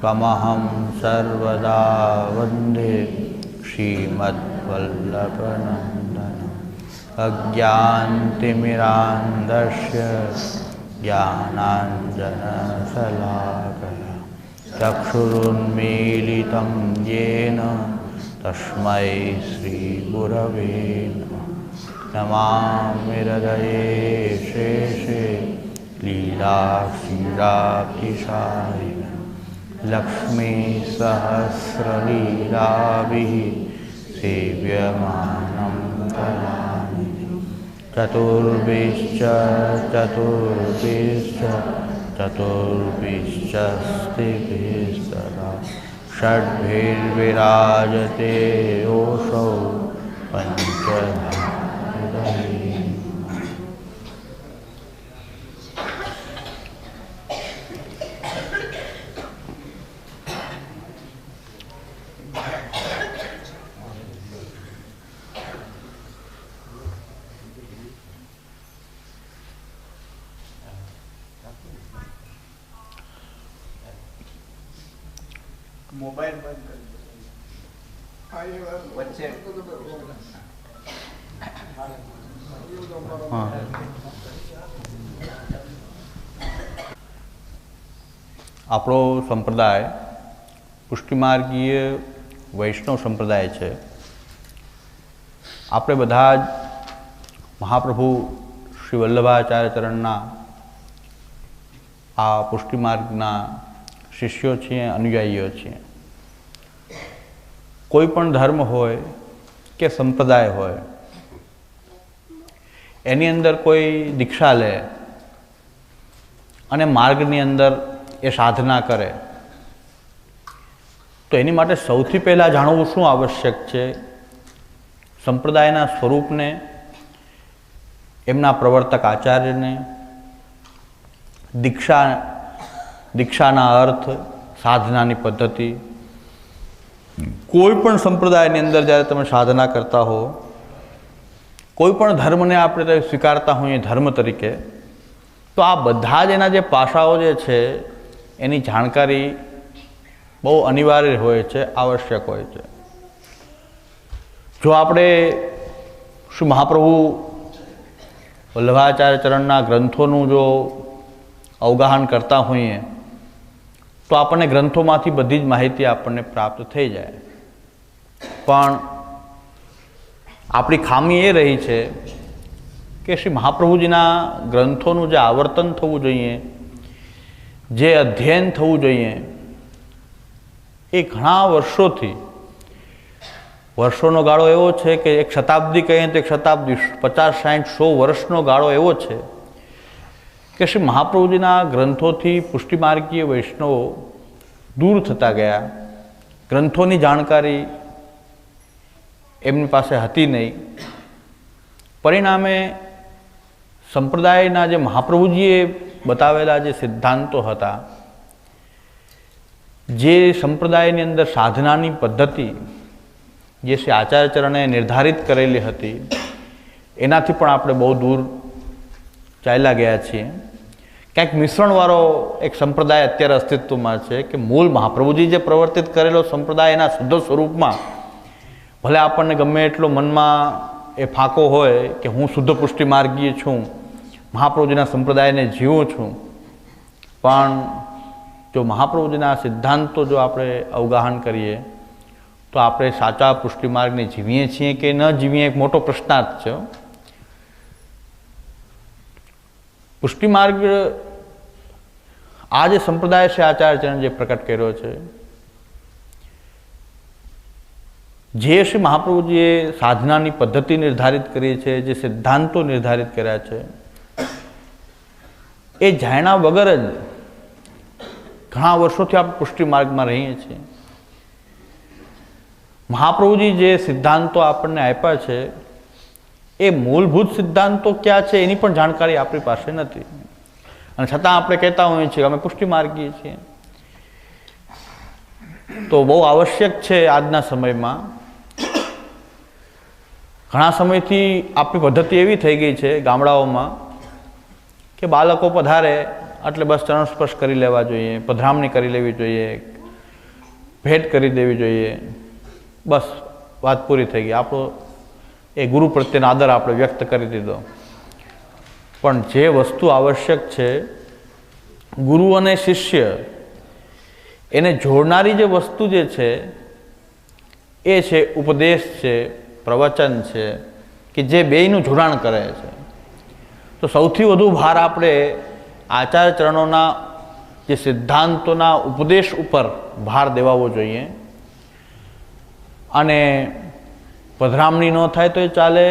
त्वमहं सर्वदा वन्दे श्रीमद्वल्लभनन्दनम् अज्ञानतिमिरान्धस्य ज्ञानाञ्जनशलाकया चक्षुरुन्मीलितं येन तस्मै श्रीगुरवे नमः। नमामि हृदये शेषे लीलाक्षीराब्धिसारिणं लक्ष्मीसहस्रलीलाभिः सेव्यमानं कलानिधिं चतुर्भिश्च स्तिभिस्तदा षड्भिर्विराजते योऽसौ पञ्चधा। मोबाइल बंद कर बच्चे આપણો સંપ્રદાય પુષ્ટિમાર્ગીય વૈષ્ણવ સંપ્રદાય છે। આપણે બધા જ મહાપ્રભુ શ્રી વલ્લભાચાર્ય ચરણના આ પુષ્ટિમાર્ગના શિષ્યો છીએ, અનુયાયીઓ છીએ। કોઈ પણ ધર્મ હોય કે સંપ્રદાય હોય, એની અંદર કોઈ દીક્ષા લે અને માર્ગની અંદર એ સાધના કરે તો એની માટે સૌથી પહેલાં જાણવું શું આવશ્યક છે? સંપ્રદાયના સ્વરૂપને, એમના પ્રવર્તક આચાર્યને, દીક્ષાના અર્થ, સાધનાની પદ્ધતિ। કોઈ પણ સંપ્રદાયની અંદર જ્યારે તમે સાધના કરતા હો, કોઈ પણ ધર્મને આપણે સ્વીકારતા હોઈએ ધર્મ તરીકે, તો આ બધા જ એના જે પાસાઓ જે છે એની જાણકારી બહુ અનિવાર્ય હોય છે, આવશ્યક હોય છે। જો આપણે શ્રી મહાપ્રભુ વલ્લભાચાર્ય ચરણના ગ્રંથોનું જો અવગાહન કરતા હોઈએ તો આપણને ગ્રંથોમાંથી બધી જ માહિતી આપણને પ્રાપ્ત થઈ જાય, પણ આપણી ખામી એ રહી છે કે શ્રી મહાપ્રભુજીના ગ્રંથોનું જે આવર્તન થવું જોઈએ, જે અધ્યયન થવું જોઈએ, એ ઘણા વર્ષોનો ગાળો એવો છે કે એક શતાબ્દી કહીએ તો એક શતાબ્દી, 50, 60, 100 વર્ષનો ગાળો એવો છે કે શ્રી મહાપ્રભુજીના ગ્રંથોથી પુષ્ટિમાર્ગીય વૈષ્ણવો દૂર થતા ગયા। ગ્રંથોની જાણકારી એમની પાસે હતી નહીં, પરિણામે સંપ્રદાયના જે મહાપ્રભુજીએ બતાવેલા જે સિદ્ધાંતો હતા, જે સંપ્રદાયની અંદર સાધનાની પદ્ધતિ જે શ્રી આચાર્ય ચરણે નિર્ધારિત કરેલી હતી, એનાથી પણ આપણે બહુ દૂર ચાલ્યા ગયા છીએ। ક્યાંક મિશ્રણવાળો એક સંપ્રદાય અત્યારે અસ્તિત્વમાં છે કે મૂળ મહાપ્રભુજી જે પ્રવર્તિત કરેલો સંપ્રદાય એના શુદ્ધ સ્વરૂપમાં ભલે આપણને ગમે એટલો મનમાં એ ફાંકો હોય કે હું શુદ્ધ પુષ્ટિમાર્ગીય છું, મહાપ્રભુજીના સંપ્રદાયને જીવું છું, પણ જો મહાપ્રભુજીના સિદ્ધાંતો જો આપણે અવગાહન કરીએ તો આપણે સાચા પુષ્ટિમાર્ગને જીવીએ છીએ કે ન જીવીએ, એક મોટો પ્રશ્નાર્થ છે। પુષ્ટિમાર્ગ આ જે સંપ્રદાય છે આચાર્ય ચરણ જે પ્રકટ કર્યો છે, જે શ્રી મહાપ્રભુજીએ સાધનાની પદ્ધતિ નિર્ધારિત કરી છે, જે સિદ્ધાંતો નિર્ધારિત કર્યા છે, એ જાણ્યા વગર જ ઘણા વર્ષોથી આપણે પુષ્ટિમાર્ગમાં રહીએ છીએ। મહાપ્રભુજી જે સિદ્ધાંતો આપણને આપ્યા છે એ મૂળભૂત સિદ્ધાંતો ક્યાં છે એની પણ જાણકારી આપણી પાસે નથી, અને છતાં આપણે કહેતા હોઈએ છીએ અમે પુષ્ટિમાર્ગીય છીએ। તો બહુ આવશ્યક છે આજના સમયમાં, ઘણા સમયથી આપણી પદ્ધતિ એવી થઈ ગઈ છે ગામડાઓમાં કે બાળકો પધારે એટલે બસ ચરણ સ્પર્શ કરી લેવા જોઈએ, પધરામણી કરી લેવી જોઈએ, ભેટ કરી દેવી જોઈએ. બસ વાત પૂરી થઈ ગઈ. આપણો એ ગુરુ પ્રત્યેનો આદર આપણે વ્યક્ત કરી દીધો. પણ જે વસ્તુ આવશ્યક છે, ગુરુ અને શિષ્ય એને જોડનારી જે વસ્તુ જે છે એ છે ઉપદેશ છે, પ્રવચન છે, કે જે બેયનું જોડાણ કરે છે. તો સૌથી વધુ ભાર આપણે આચાર્ય ચરણોના જે સિદ્ધાંતોના ઉપદેશ ઉપર ભાર દેવાવો જોઈએ. અને પધરામણી ન થાય તોય ચાલે,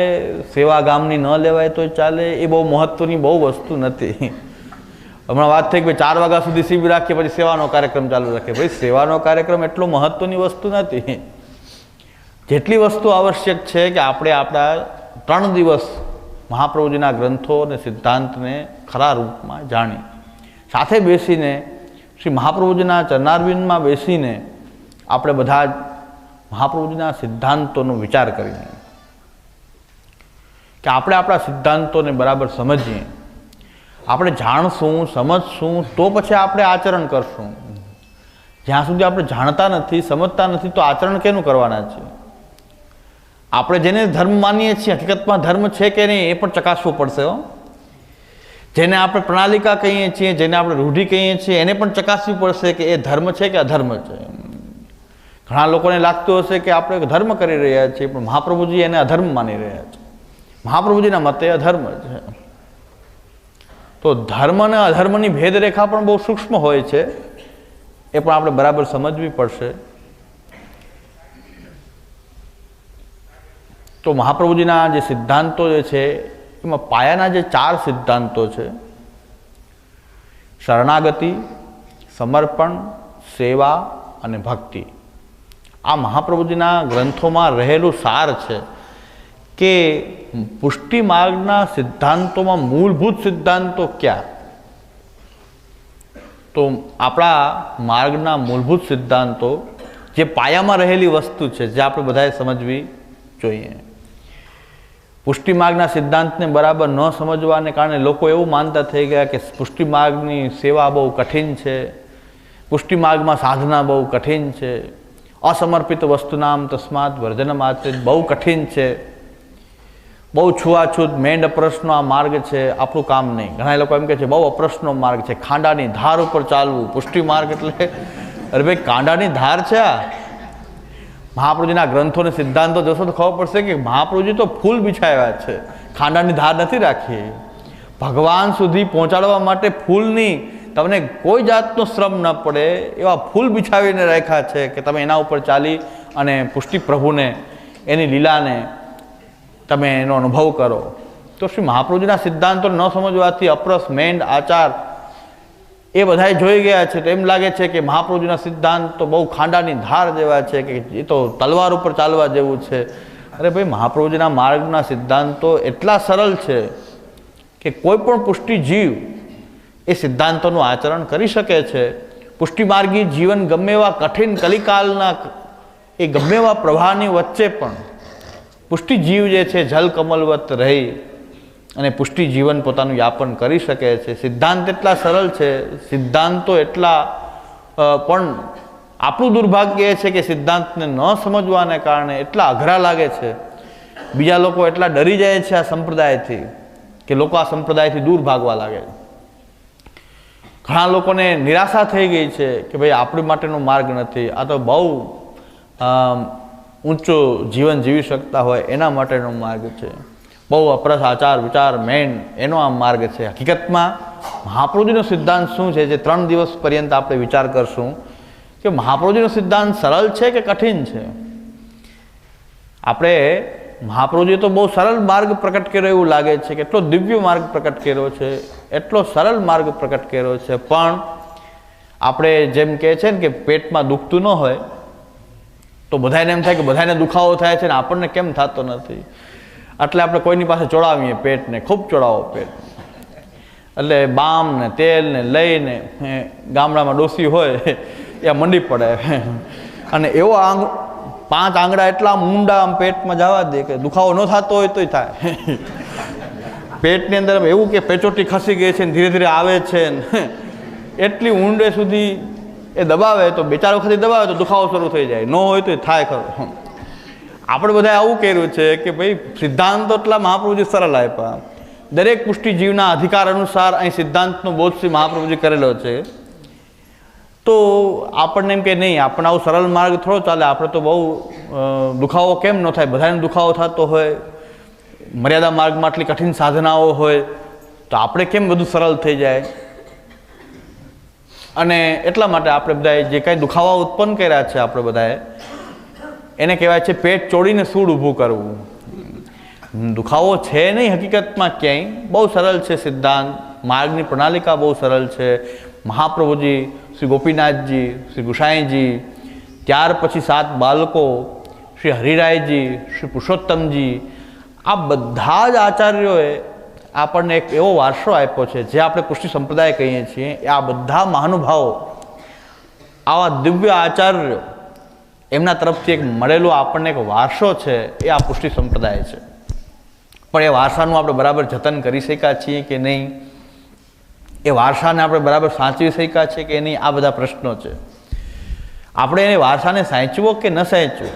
સેવાગામની ન લેવાય તોય ચાલે, એ બહુ મહત્ત્વની બહુ વસ્તુ નથી. હમણાં વાત થઈ કે ભાઈ 4 વાગ્યા સુધી શિબિર રાખીએ પછી સેવાનો કાર્યક્રમ ચાલુ રાખીએ. ભાઈ સેવાનો કાર્યક્રમ એટલો મહત્ત્વની વસ્તુ નથી. જેટલી વસ્તુ આવશ્યક છે કે આપણે આપણા 3 દિવસ મહાપ્રભુજીના ગ્રંથો અને સિદ્ધાંતને ખરા રૂપમાં જાણી, સાથે બેસીને શ્રી મહાપ્રભુજીના ચરણારવિંદમાં બેસીને આપણે બધા જ મહાપ્રભુજીના સિદ્ધાંતોનો વિચાર કરીને કે આપણે આપણા સિદ્ધાંતોને બરાબર સમજીએ, આપણે જાણશું, સમજશું, તો પછી આપણે આચરણ કરશું. જ્યાં સુધી આપણે જાણતા નથી, સમજતા નથી, તો આચરણ કેનું કરવાના છે? આપણે જેને ધર્મ માનીએ છીએ હકીકતમાં ધર્મ છે કે નહીં એ પણ ચકાસવું પડશે. જેને આપણે પ્રણાલિકા કહીએ છીએ, જેને આપણે રૂઢિ કહીએ છીએ, એને પણ ચકાસવી પડશે કે એ ધર્મ છે કે અધર્મ છે. ઘણા લોકોને લાગતું હશે કે આપણે ધર્મ કરી રહ્યા છીએ, પણ મહાપ્રભુજી એને અધર્મ માની રહ્યા છે. મહાપ્રભુજીના મતે અધર્મ છે. તો ધર્મ અને અધર્મની ભેદરેખા પણ બહુ સૂક્ષ્મ હોય છે, એ પણ આપણે બરાબર સમજવી પડશે. તો મહાપ્રભુજીના જે સિદ્ધાંતો જે છે એમાં પાયાના જે 4 સિદ્ધાંતો છે, શરણાગતિ, સમર્પણ, સેવા અને ભક્તિ, આ મહાપ્રભુજીના ગ્રંથોમાં રહેલું સાર છે કે પુષ્ટિ માર્ગના સિદ્ધાંતોમાં મૂળભૂત સિદ્ધાંતો ક્યાં? તો આપણા માર્ગના મૂળભૂત સિદ્ધાંતો જે પાયામાં રહેલી વસ્તુ છે, જે આપણે બધાએ સમજવી જોઈએ. પુષ્ટિ માર્ગના સિદ્ધાંતને બરાબર ન સમજવાને કારણે લોકો એવું માનતા થઈ ગયા કે પુષ્ટિ માર્ગની સેવા બહુ કઠિન છે, પુષ્ટિ માર્ગમાં સાધના બહુ કઠિન છે, અસમર્પિત વસ્તુનામ તસ્માત વર્જનમ આચરિત બહુ કઠિન છે, બહુ છૂઆછૂત મેંડ અપરસનો આ માર્ગ છે, આપણું કામ નહીં. ઘણા લોકો એમ કહે છે બહુ અપરસનો માર્ગ છે, ખાંડાની ધાર ઉપર ચાલવું. પુષ્ટિ માર્ગ એટલે અરે ભાઈ કાંડાની ધાર છે આ. મહાપ્રભુજીના ગ્રંથો અને સિદ્ધાંતો જોશો તો ખબર પડશે કે મહાપ્રભુજી તો ફૂલ બિછાવ્યા છે, ખાંડાની ધાર નથી રાખી. ભગવાન સુધી પહોંચાડવા માટે ફૂલની તમને કોઈ જાતનો શ્રમ ન પડે એવા ફૂલ બિછાવીને રાખ્યા છે કે તમે એના ઉપર ચાલી અને પુષ્ટિ પ્રભુને, એની લીલાને તમે એનો અનુભવ કરો. તો શ્રી મહાપ્રભુજીના સિદ્ધાંતો ન સમજવાથી અપરસ, મેંડ, આચાર એ બધાએ જોઈ ગયા છે. તો એમ લાગે છે કે મહાપ્રભુજીના સિદ્ધાંત તો બહુ ખાંડાની ધાર જેવા છે, કે એ તો તલવાર ઉપર ચાલવા જેવું છે. અરે ભાઈ, મહાપ્રભુજીના માર્ગના સિદ્ધાંતો એટલા સરળ છે કે કોઈ પણ પુષ્ટિ જીવ એ સિદ્ધાંતોનું આચરણ કરી શકે છે. પુષ્ટિમાર્ગી જીવન ગમે એવા કઠિન કલિકાલના એ ગમે એવા પ્રવાહની વચ્ચે પણ પુષ્ટિ જીવ જે છે જલકમલવત રહી અને પુષ્ટિ જીવન પોતાનું યાપન કરી શકે છે. સિદ્ધાંત એટલા સરળ છે, સિદ્ધાંતો એટલા પણ આપણું દુર્ભાગ્ય એ છે કે સિદ્ધાંતને ન સમજવાને કારણે એટલા અઘરા લાગે છે. બીજા લોકો એટલા ડરી જાય છે આ સંપ્રદાયથી કે લોકો આ સંપ્રદાયથી દૂર ભાગવા લાગે છે. ઘણા લોકોને નિરાશા થઈ ગઈ છે કે ભાઈ આપણી માટેનો માર્ગ નથી, આ તો બહુ ઊંચું જીવન જીવી શકતા હોય એના માટેનો માર્ગ છે, બહુ અપરસ આચાર વિચાર મેન એનો આ માર્ગ છે. હકીકતમાં મહાપ્રભુજીનો સિદ્ધાંત શું છે, જે 3 દિવસ પર્યંત આપણે વિચાર કરશું કે મહાપ્રભુજીનો સિદ્ધાંત સરળ છે કે કઠિન છે. આપણે મહાપ્રભુજીએ તો બહુ સરળ માર્ગ પ્રકટ કર્યો એવું લાગે છે કે એટલો દિવ્ય માર્ગ પ્રકટ કર્યો છે, એટલો સરળ માર્ગ પ્રકટ કર્યો છે, પણ આપણે જેમ કહે છે ને કે પેટમાં દુખતું ન હોય તો બધાને એમ થાય કે બધાને દુખાવો થાય છે ને આપણને કેમ થતો નથી, એટલે આપણે કોઈની પાસે ચોડાવીએ પેટને, ખૂબ ચોડાવો પેટ. એટલે બામ ને તેલ ને લઈને ગામડામાં ડોસી હોય એ મંડી પડે અને એવો 5 આંગળા એટલા ઊંડા આમ પેટમાં જવા દે કે દુખાવો ન થતો હોય તોય થાય. પેટની અંદર એવું કે પેચોટી ખસી ગઈ છે ને ધીરે ધીરે આવે છે ને એટલી ઊંડે સુધી એ દબાવે તો બે ચાર વખત દબાવે તો દુખાવો શરૂ થઈ જાય, ન હોય તો થાય ખરો. આપણે બધાએ આવું કર્યું છે કે ભાઈ સિદ્ધાંતો એટલા મહાપ્રભુજી સરળ આપ્યા, દરેક પુષ્ટિ જીવના અધિકાર અનુસાર અહીં સિદ્ધાંતનો બોધ શ્રી મહાપ્રભુજી કરેલો છે. તો આપણને એમ કે નહીં, આપણને આવું સરળ માર્ગ થોડો ચાલે, આપણે તો બહુ દુખાવો કેમ ન થાય, બધાને દુખાવો થતો હોય, મર્યાદા માર્ગમાં આટલી કઠિન સાધનાઓ હોય તો આપણે કેમ બધું સરળ થઈ જાય. અને એટલા માટે આપણે બધાએ જે કાંઈ દુખાવા ઉત્પન્ન કર્યા છે આપણે બધાએ, એને કહેવાય છે પેટ ચોડીને સૂળ ઊભું કરવું. દુખાવો છે નહીં હકીકતમાં ક્યાંય, બહુ સરળ છે સિદ્ધાંત, માર્ગની પ્રણાલિકા બહુ સરળ છે. મહાપ્રભુજી, શ્રી ગોપીનાથજી, શ્રી ગુસાઈજી, ત્યાર પછી 7 બાળકો, શ્રી હરિરાયજી, શ્રી પુરુષોત્તમજી, આ બધા જ આચાર્યોએ આપણને એક એવો વારસો આપ્યો છે જે આપણે પુષ્ટિ સંપ્રદાય કહીએ છીએ. આ બધા મહાનુભાવો, આવા દિવ્ય આચાર્યો, એમના તરફથી એક મળેલો આપણને એક વારસો છે, એ આ પુષ્ટિ સંપ્રદાય છે. પણ એ વારસાનું આપણે બરાબર જતન કરી શક્યા છીએ કે નહીં, એ વારસાને આપણે બરાબર સાચવી શક્યા છે કે નહીં, આ બધા પ્રશ્નો છે. આપણે એને વારસાને સાચવો કે ન સાચવો,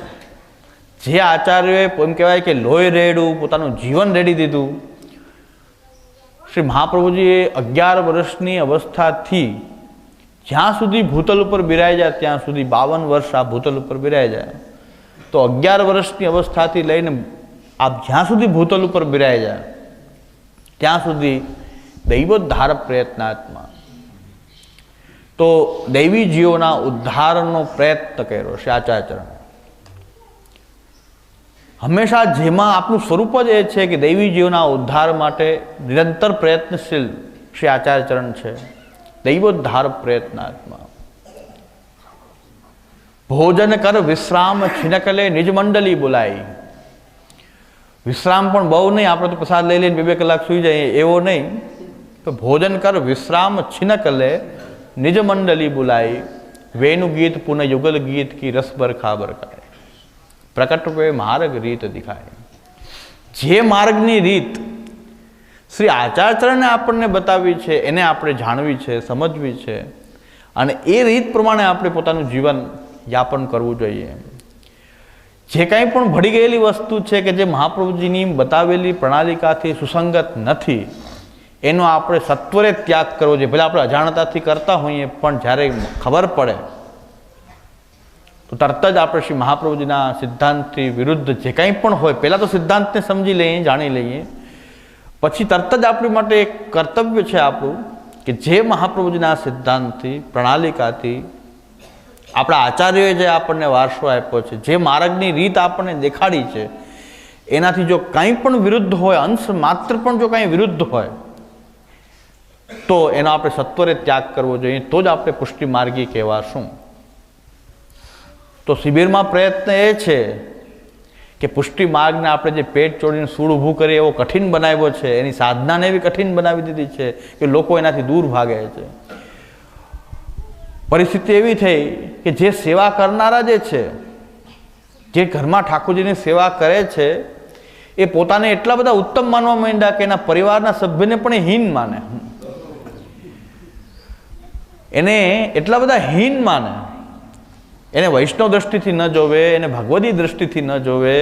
જે આચાર્યોએ એમ કહેવાય કે લોહી રેડ્યું, પોતાનું જીવન રેડી દીધું. શ્રી મહાપ્રભુજીએ 11 વર્ષની અવસ્થાથી જ્યાં સુધી ભૂતલ ઉપર બિરાજ્યા ત્યાં સુધી 52 વર્ષ આ ભૂતલ ઉપર બિરાજ્યા. તો 11 વર્ષની અવસ્થાથી લઈને આપ જ્યાં સુધી ભૂતલ ઉપર બિરાજ્યા ત્યાં સુધી દૈવોદ્ધાર પ્રયત્નાત્મા, તો દૈવી જીવોના ઉદ્ધારનો પ્રયત્ન કર્યો છે આચાર્યચરણ. હંમેશા જેમાં આપનું સ્વરૂપ જ એ છે કે દૈવી જીવના ઉદ્ધાર માટે નિરંતર પ્રયત્નશીલ શ્રી આચાર્યચરણ છે. દૈવોદ્ધાર પ્રયત્નાત્મા. ભોજન કર વિશ્રામ છિનકલે નિજ મંડલી બોલાઈ. વિશ્રામ પણ બહુ નહીં, આપણે તો પ્રસાદ લઈ લઈને 2 કલાક સૂઈ જઈએ એવો નહીં. તો ભોજન કર વિશ્રામ છિનકલે નિજ મંડલી બોલાઈ. વેણુ ગીત પુનઃ યુગલ ગીત કી રસ બરખા બરખાય. પ્રકટ વે માર્ગ રીત દિખાય. જે માર્ગની રીત શ્રી આચાર્યચરણે આપણને બતાવી છે એને આપણે જાણવી છે, સમજવી છે, અને એ રીત પ્રમાણે આપણે પોતાનું જીવન યાપન કરવું જોઈએ. જે કાંઈ પણ ભળી ગયેલી વસ્તુ છે કે જે મહાપ્રભુજીની બતાવેલી પ્રણાલિકાથી સુસંગત નથી, એનો આપણે સત્વરે ત્યાગ કરવો જોઈએ. ભલે આપણે અજાણતાથી કરતા હોઈએ, પણ જ્યારે ખબર પડે તો તરત જ આપણે શ્રી મહાપ્રભુજીના સિદ્ધાંતથી વિરુદ્ધ જે કંઈ પણ હોય, પહેલાં તો સિદ્ધાંતને સમજી લઈએ, જાણી લઈએ, પછી તરત જ આપણી માટે એક કર્તવ્ય છે આપણું કે જે મહાપ્રભુજીના સિદ્ધાંતથી, પ્રણાલિકાથી, આપણા આચાર્યોએ જે આપણને વારસો આપ્યો છે, જે માર્ગની રીત આપણને દેખાડી છે, એનાથી જો કંઈ પણ વિરુદ્ધ હોય, અંશ માત્ર પણ જો કંઈ વિરુદ્ધ હોય, તો એનો આપણે સત્વરે ત્યાગ કરવો જોઈએ. તો જ આપણે પુષ્ટિ માર્ગી કહેવાશું. તો શિબિરમાં પ્રયત્ન એ છે કે પુષ્ટિ માર્ગને આપણે જે પેટ ચોડીને સૂળ ઊભું કરીએ એવો કઠિન બનાવ્યો છે, એની સાધનાને એવી કઠિન બનાવી દીધી છે કે લોકો એનાથી દૂર ભાગે છે. પરિસ્થિતિ એવી થઈ કે જે સેવા કરનારા જે છે, જે ઘરમાં ઠાકોરજીની સેવા કરે છે, એ પોતાને એટલા બધા ઉત્તમ માનવા માંડ્યા કે એના પરિવારના સભ્યને પણ એ હીન માને, એને એટલા બધા હીન માને. એને વૈષ્ણવ દ્રષ્ટિથી ન જોવે, એને ભગવદી દ્રષ્ટિથી ન જોવે,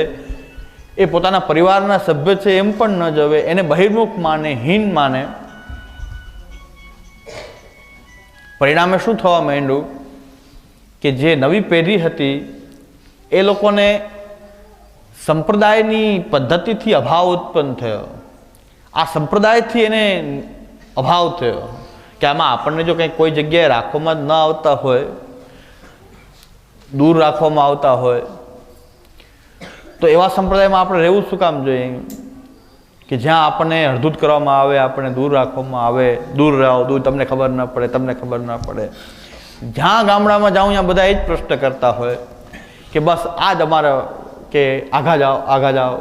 એ પોતાના પરિવારના સભ્ય છે એમ પણ ન જોવે, એને બહિર્મુખ માને, હીન માને. પરિણામે શું થવા માંડ્યું કે જે નવી પેઢી હતી એ લોકોને સંપ્રદાયની પદ્ધતિથી અભાવ ઉત્પન્ન થયો. આ સંપ્રદાયથી એને અભાવ થયો કે આમાં આપણને જો કંઈ કોઈ જગ્યાએ રાખવામાં જ ન આવતા હોય, દૂર રાખવામાં આવતા હોય, તો એવા સંપ્રદાયમાં આપણે રહેવું શું કામ જોઈએ કે જ્યાં આપણને હળધૂત કરવામાં આવે, આપણને દૂર રાખવામાં આવે. દૂર રહો, દૂર, તમને ખબર ન પડે, તમને ખબર ન પડે. જ્યાં ગામડામાં જાઉં ત્યાં બધા એ જ પ્રશ્ન કરતા હોય કે બસ આ જ અમારે કે આઘા જાઓ, આઘા જાઓ.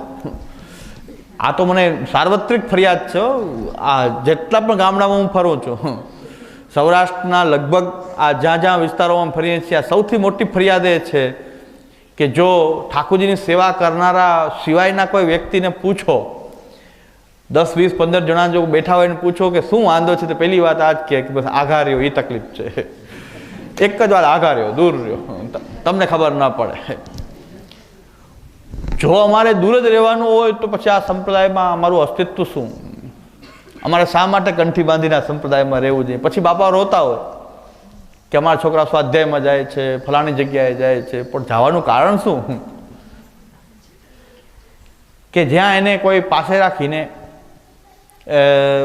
આ તો મને સાર્વત્રિક ફરિયાદ છે. આ જેટલા પણ ગામડામાં હું ફરું છું, સૌરાષ્ટ્રના લગભગ આ જ્યાં જ્યાં વિસ્તારોમાં ફરીએ છીએ, આ સૌથી મોટી ફરિયાદ એ છે કે જો ઠાકોરજીની સેવા કરનારા સિવાયના કોઈ વ્યક્તિને પૂછો, 10, 20, 15 જણા જો બેઠા હોય ને પૂછો કે શું વાંધો છે, તો પહેલી વાત આ જ કે બસ આઘા રહ્યો, એ તકલીફ છે. એક જ વાર આઘા રહ્યો, દૂર રહ્યો, તમને ખબર ના પડે. જો અમારે દૂર જ રહેવાનું હોય તો પછી આ સંપ્રદાયમાં અમારું અસ્તિત્વ શું? અમારે શા માટે કંઠી બાંધીને આ સંપ્રદાયમાં રહેવું જોઈએ? પછી બાપા રોતા હોય કે અમારા છોકરા સ્વાધ્યાયમાં જાય છે, ફલાણી જગ્યાએ જાય છે, પણ જવાનું કારણ શું? કે જ્યાં એને કોઈ પાસે રાખીને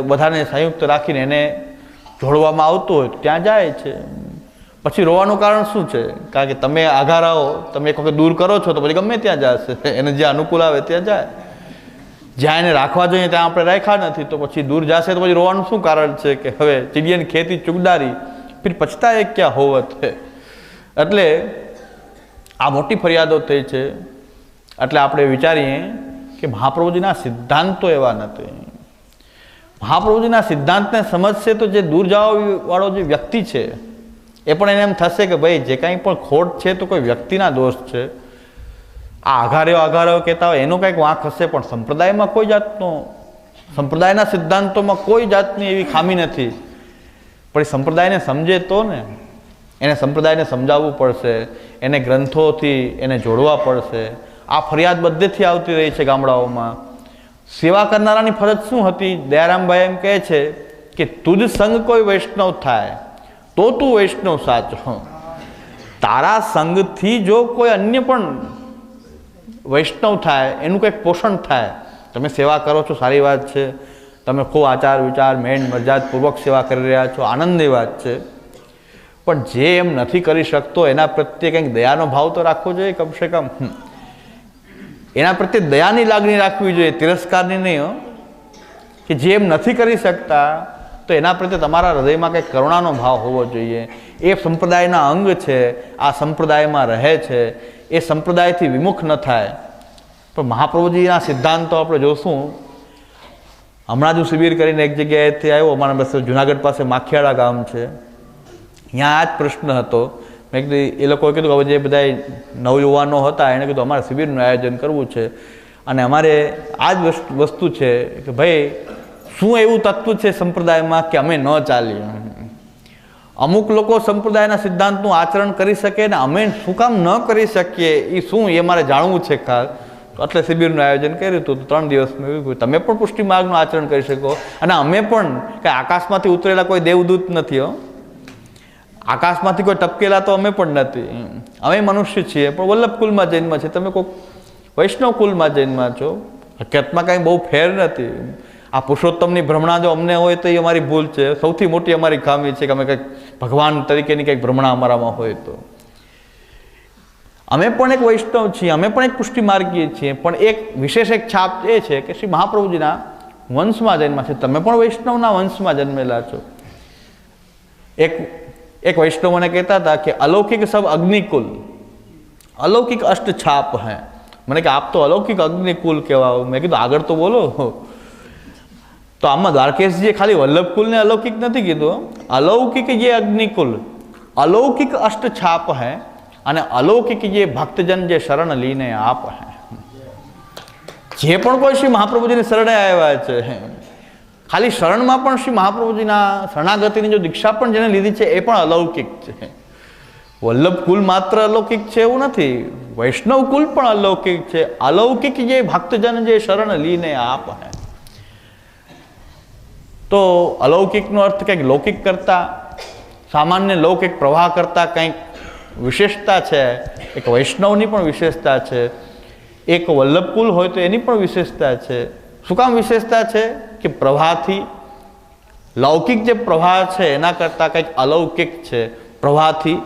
બધાને સંયુક્ત રાખીને એને જોડવામાં આવતું હોય ત્યાં જાય છે. પછી રોવાનું કારણ શું છે? કારણ કે તમે આઘા રહો, તમે એક વખત દૂર કરો છો તો પછી ગમે ત્યાં જશે, એને જ્યાં અનુકૂળ આવે ત્યાં જાય. જ્યાં એને રાખવા જોઈએ ત્યાં આપણે રાખ્યા નથી તો પછી દૂર જશે તો પછી રોવાનું શું કારણ છે? કે હવે ચીડિયન ખેતી ચુગદારી ફિર પછતાએ ક્યાં હોવત. એટલે આ મોટી ફરિયાદો થઈ છે. એટલે આપણે વિચારીએ કે મહાપ્રભુજીના સિદ્ધાંતો એવા નથી. મહાપ્રભુજીના સિદ્ધાંતને સમજશે તો જે દૂર જવા વાળો જે વ્યક્તિ છે એ પણ એને એમ થશે કે ભાઈ જે કાંઈ પણ ખોટ છે તો કોઈ વ્યક્તિના દોષ છે. આ આઘારેઓ કહેતા હોય એનો કંઈક વાંક હશે, પણ સંપ્રદાયમાં કોઈ જાતનો, સંપ્રદાયના સિદ્ધાંતોમાં કોઈ જાતની એવી ખામી નથી. પણ એ સંપ્રદાયને સમજે તો ને, એને સંપ્રદાયને સમજાવવું પડશે, એને ગ્રંથોથી એને જોડવા પડશે. આ ફરિયાદ બધેથી આવતી રહી છે ગામડાઓમાં. સેવા કરનારાની ફરજ શું હતી? દયારામભાઈ એમ કહે છે કે તુજ સંગ કોઈ વૈષ્ણવ થાય તો તું વૈષ્ણવ સાચો. તારા સંગથી જો કોઈ અન્ય પણ વૈષ્ણવ થાય, એનું કંઈક પોષણ થાય. તમે સેવા કરો છો, સારી વાત છે, તમે ખૂબ આચાર વિચાર મેન મર્યાદપૂર્વક સેવા કરી રહ્યા છો, આનંદની વાત છે. પણ જે એમ નથી કરી શકતો એના પ્રત્યે કંઈક દયાનો ભાવ તો રાખવો જોઈએ કમસે કમ. એના પ્રત્યે દયાની લાગણી રાખવી જોઈએ, તિરસ્કારની નહીં. કે જે એમ નથી કરી શકતા તો એના પ્રત્યે તમારા હૃદયમાં કંઈક કરુણાનો ભાવ હોવો જોઈએ. એ સંપ્રદાયના અંગ છે, આ સંપ્રદાયમાં રહે છે, એ સંપ્રદાયથી વિમુખ ન થાય. પણ મહાપ્રભુજીના સિદ્ધાંતો આપણે જોશું. હમણાં જ શિબિર કરીને એક જગ્યાએથી આવ્યો, અમારા બસ જુનાગઢ પાસે માખિયાળા ગામ છે, ત્યાં આ જ પ્રશ્ન હતો. મેં કીધું, એ લોકોએ કીધું કે જે બધા નવયુવાનો હતા એણે કીધું અમારે શિબિરનું આયોજન કરવું છે અને અમારે આ જ વસ્તુ છે કે ભાઈ શું એવું તત્વ છે સંપ્રદાયમાં કે અમે ન ચાલીએ? અમુક લોકો સંપ્રદાયના સિદ્ધાંતનું આચરણ કરી શકે ને અમે શું કામ ન કરી શકીએ, એ શું એ મારે જાણવું છે ખાસ. એટલે શિબિરનું આયોજન કર્યું હતું. 3 દિવસનું. તમે પણ પુષ્ટિ માર્ગનું આચરણ કરી શકો. અને અમે પણ કંઈ આકાશમાંથી ઉતરેલા કોઈ દેવદૂત નથી. આકાશમાંથી કોઈ ટપકેલા તો અમે પણ નથી. અમે મનુષ્ય છીએ, પણ વલ્લભ કુલમાં જન્મ છે. તમે કોઈ વૈષ્ણવ કુલમાં જન્મ છો. હકીકતમાં કાંઈ બહુ ફેર નથી. આ પુરુષોત્તમની ભ્રમણા જો અમને હોય તો એ અમારી ભૂલ છે. સૌથી મોટી અમારી ખામી છે કે અમે કંઈક ભગવાન તરીકેની કંઈક ભ્રમણા અમારામાં હોય તો. અમે પણ એક વૈષ્ણવ છીએ, અમે પણ એક પુષ્ટિ માર્ગીય છીએ, પણ એક વિશેષ એક છાપ એ છે કે શ્રી મહાપ્રભુજીના વંશમાં જન્મ છે. તમે પણ વૈષ્ણવના વંશમાં જન્મેલા છો. એક વૈષ્ણવ મને કહેતા હતા કે અલૌકિક સબ અગ્નિકુલ, અલૌકિક અષ્ટ છાપ હૈ. મને કે આપ તો અલૌકિક અગ્નિકુલ કહેવાઓ. મેં કીધું આગળ તો બોલો. તો આમાં દ્વારકેશજીએ ખાલી વલ્લભકુલને અલૌકિક નથી કીધું, અલૌકિક જે અગ્નિકુલ, અલૌકિક અષ્ટ છાપ હૈ અને અલૌકિક જે ભક્તજન જે શરણ લીને આપ હૈ. જે પણ કોઈ શ્રી મહાપ્રભુજીની શરણે આવ્યા છે, ખાલી શરણમાં પણ શ્રી મહાપ્રભુજીના શરણાગતિની જો દીક્ષા પણ જેને લીધી છે એ પણ અલૌકિક છે. વલ્લભ કુલ માત્ર અલૌકિક છે એવું નથી, વૈષ્ણવ કુલ પણ અલૌકિક છે. અલૌકિક જે ભક્તજન જે શરણ લીને આપ હૈ. તો અલૌકિકનો અર્થ કંઈક લૌકિક કરતાં, સામાન્ય લૌકિક પ્રવાહ કરતાં કંઈક વિશેષતા છે. એક વૈષ્ણવની પણ વિશેષતા છે, એક વલ્લભકુલ હોય તો એની પણ વિશેષતા છે. શું કામ વિશેષતા છે? કે પ્રવાહથી, લૌકિક જે પ્રવાહ છે એના કરતાં કંઈક અલૌકિક છે. પ્રવાહથી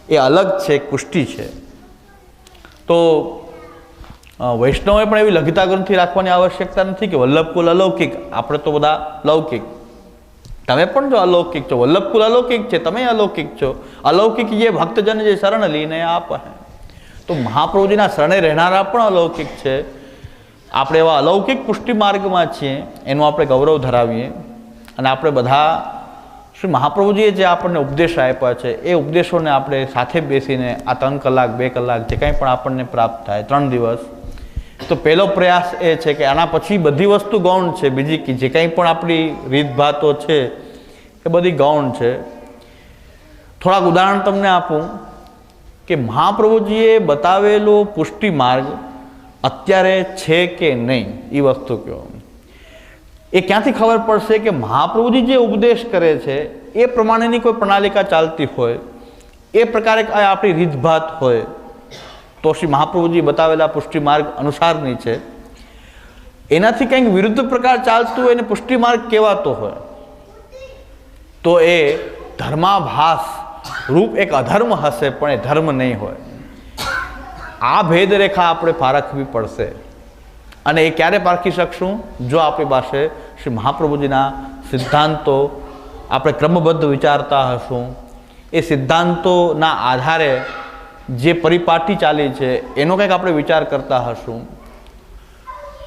એ અલગ છે, એક પુષ્ટિ છે. તો વૈષ્ણવે પણ એવી લઘુતા ગ્રંથિ રાખવાની આવશ્યકતા નથી કે વલ્લભકુલ અલૌકિક, આપણે તો બધા લૌકિક. તમે પણ જો અલૌકિક છો, વલ્લભકુલ અલૌકિક છે, તમે અલૌકિક છો. અલૌકિક જે ભક્તજન જે શરણ લઈને આપ હે. તો મહાપ્રભુજીના શરણે રહેનારા પણ અલૌકિક છે. આપણે એવા અલૌકિક પુષ્ટિ માર્ગમાં છીએ, એનું આપણે ગૌરવ ધરાવીએ. અને આપણે બધા શ્રી મહાપ્રભુજીએ જે આપણને ઉપદેશ આપ્યા છે એ ઉપદેશોને આપણે સાથે બેસીને આ 3 કલાક 2 કલાક જે કંઈ પણ આપણને પ્રાપ્ત થાય 3 દિવસ, તો પહેલો પ્રયાસ એ છે કે આના પછી બધી વસ્તુ ગૌણ છે. બીજી જે કંઈ પણ આપણી રીતભાતો છે એ બધી ગૌણ છે. થોડાક ઉદાહરણ તમને આપું કે મહાપ્રભુજીએ બતાવેલો પુષ્ટિ માર્ગ અત્યારે છે કે નહીં, એ વસ્તુ કહો. એ ક્યાંથી ખબર પડશે કે મહાપ્રભુજી જે ઉપદેશ કરે છે એ પ્રમાણેની કોઈ પ્રણાલિકા ચાલતી હોય, એ પ્રકારે આપણી રીતભાત હોય તો શ્રી મહાપ્રભુજી બતાવેલા પુષ્ટિ માર્ગ અનુસારની છે. એનાથી કંઈક વિરુદ્ધ પ્રકાર ચાલતું હોય એને પુષ્ટિ માર્ગ કહેવાતો હોય તો એ ધર્માભાસ રૂપ એક અધર્મ હશે, પણ એ ધર્મ નહીં હોય. આ ભેદરેખા આપણે પારખવી પડશે. અને એ ક્યારે પારખી શકશું? જો આપણી પાસે શ્રી મહાપ્રભુજીના સિદ્ધાંતો આપણે ક્રમબદ્ધ વિચારતા હશું, એ સિદ્ધાંતોના આધારે જે પરિપાટી ચાલી છે એનો કંઈક આપણે વિચાર કરતા હશું.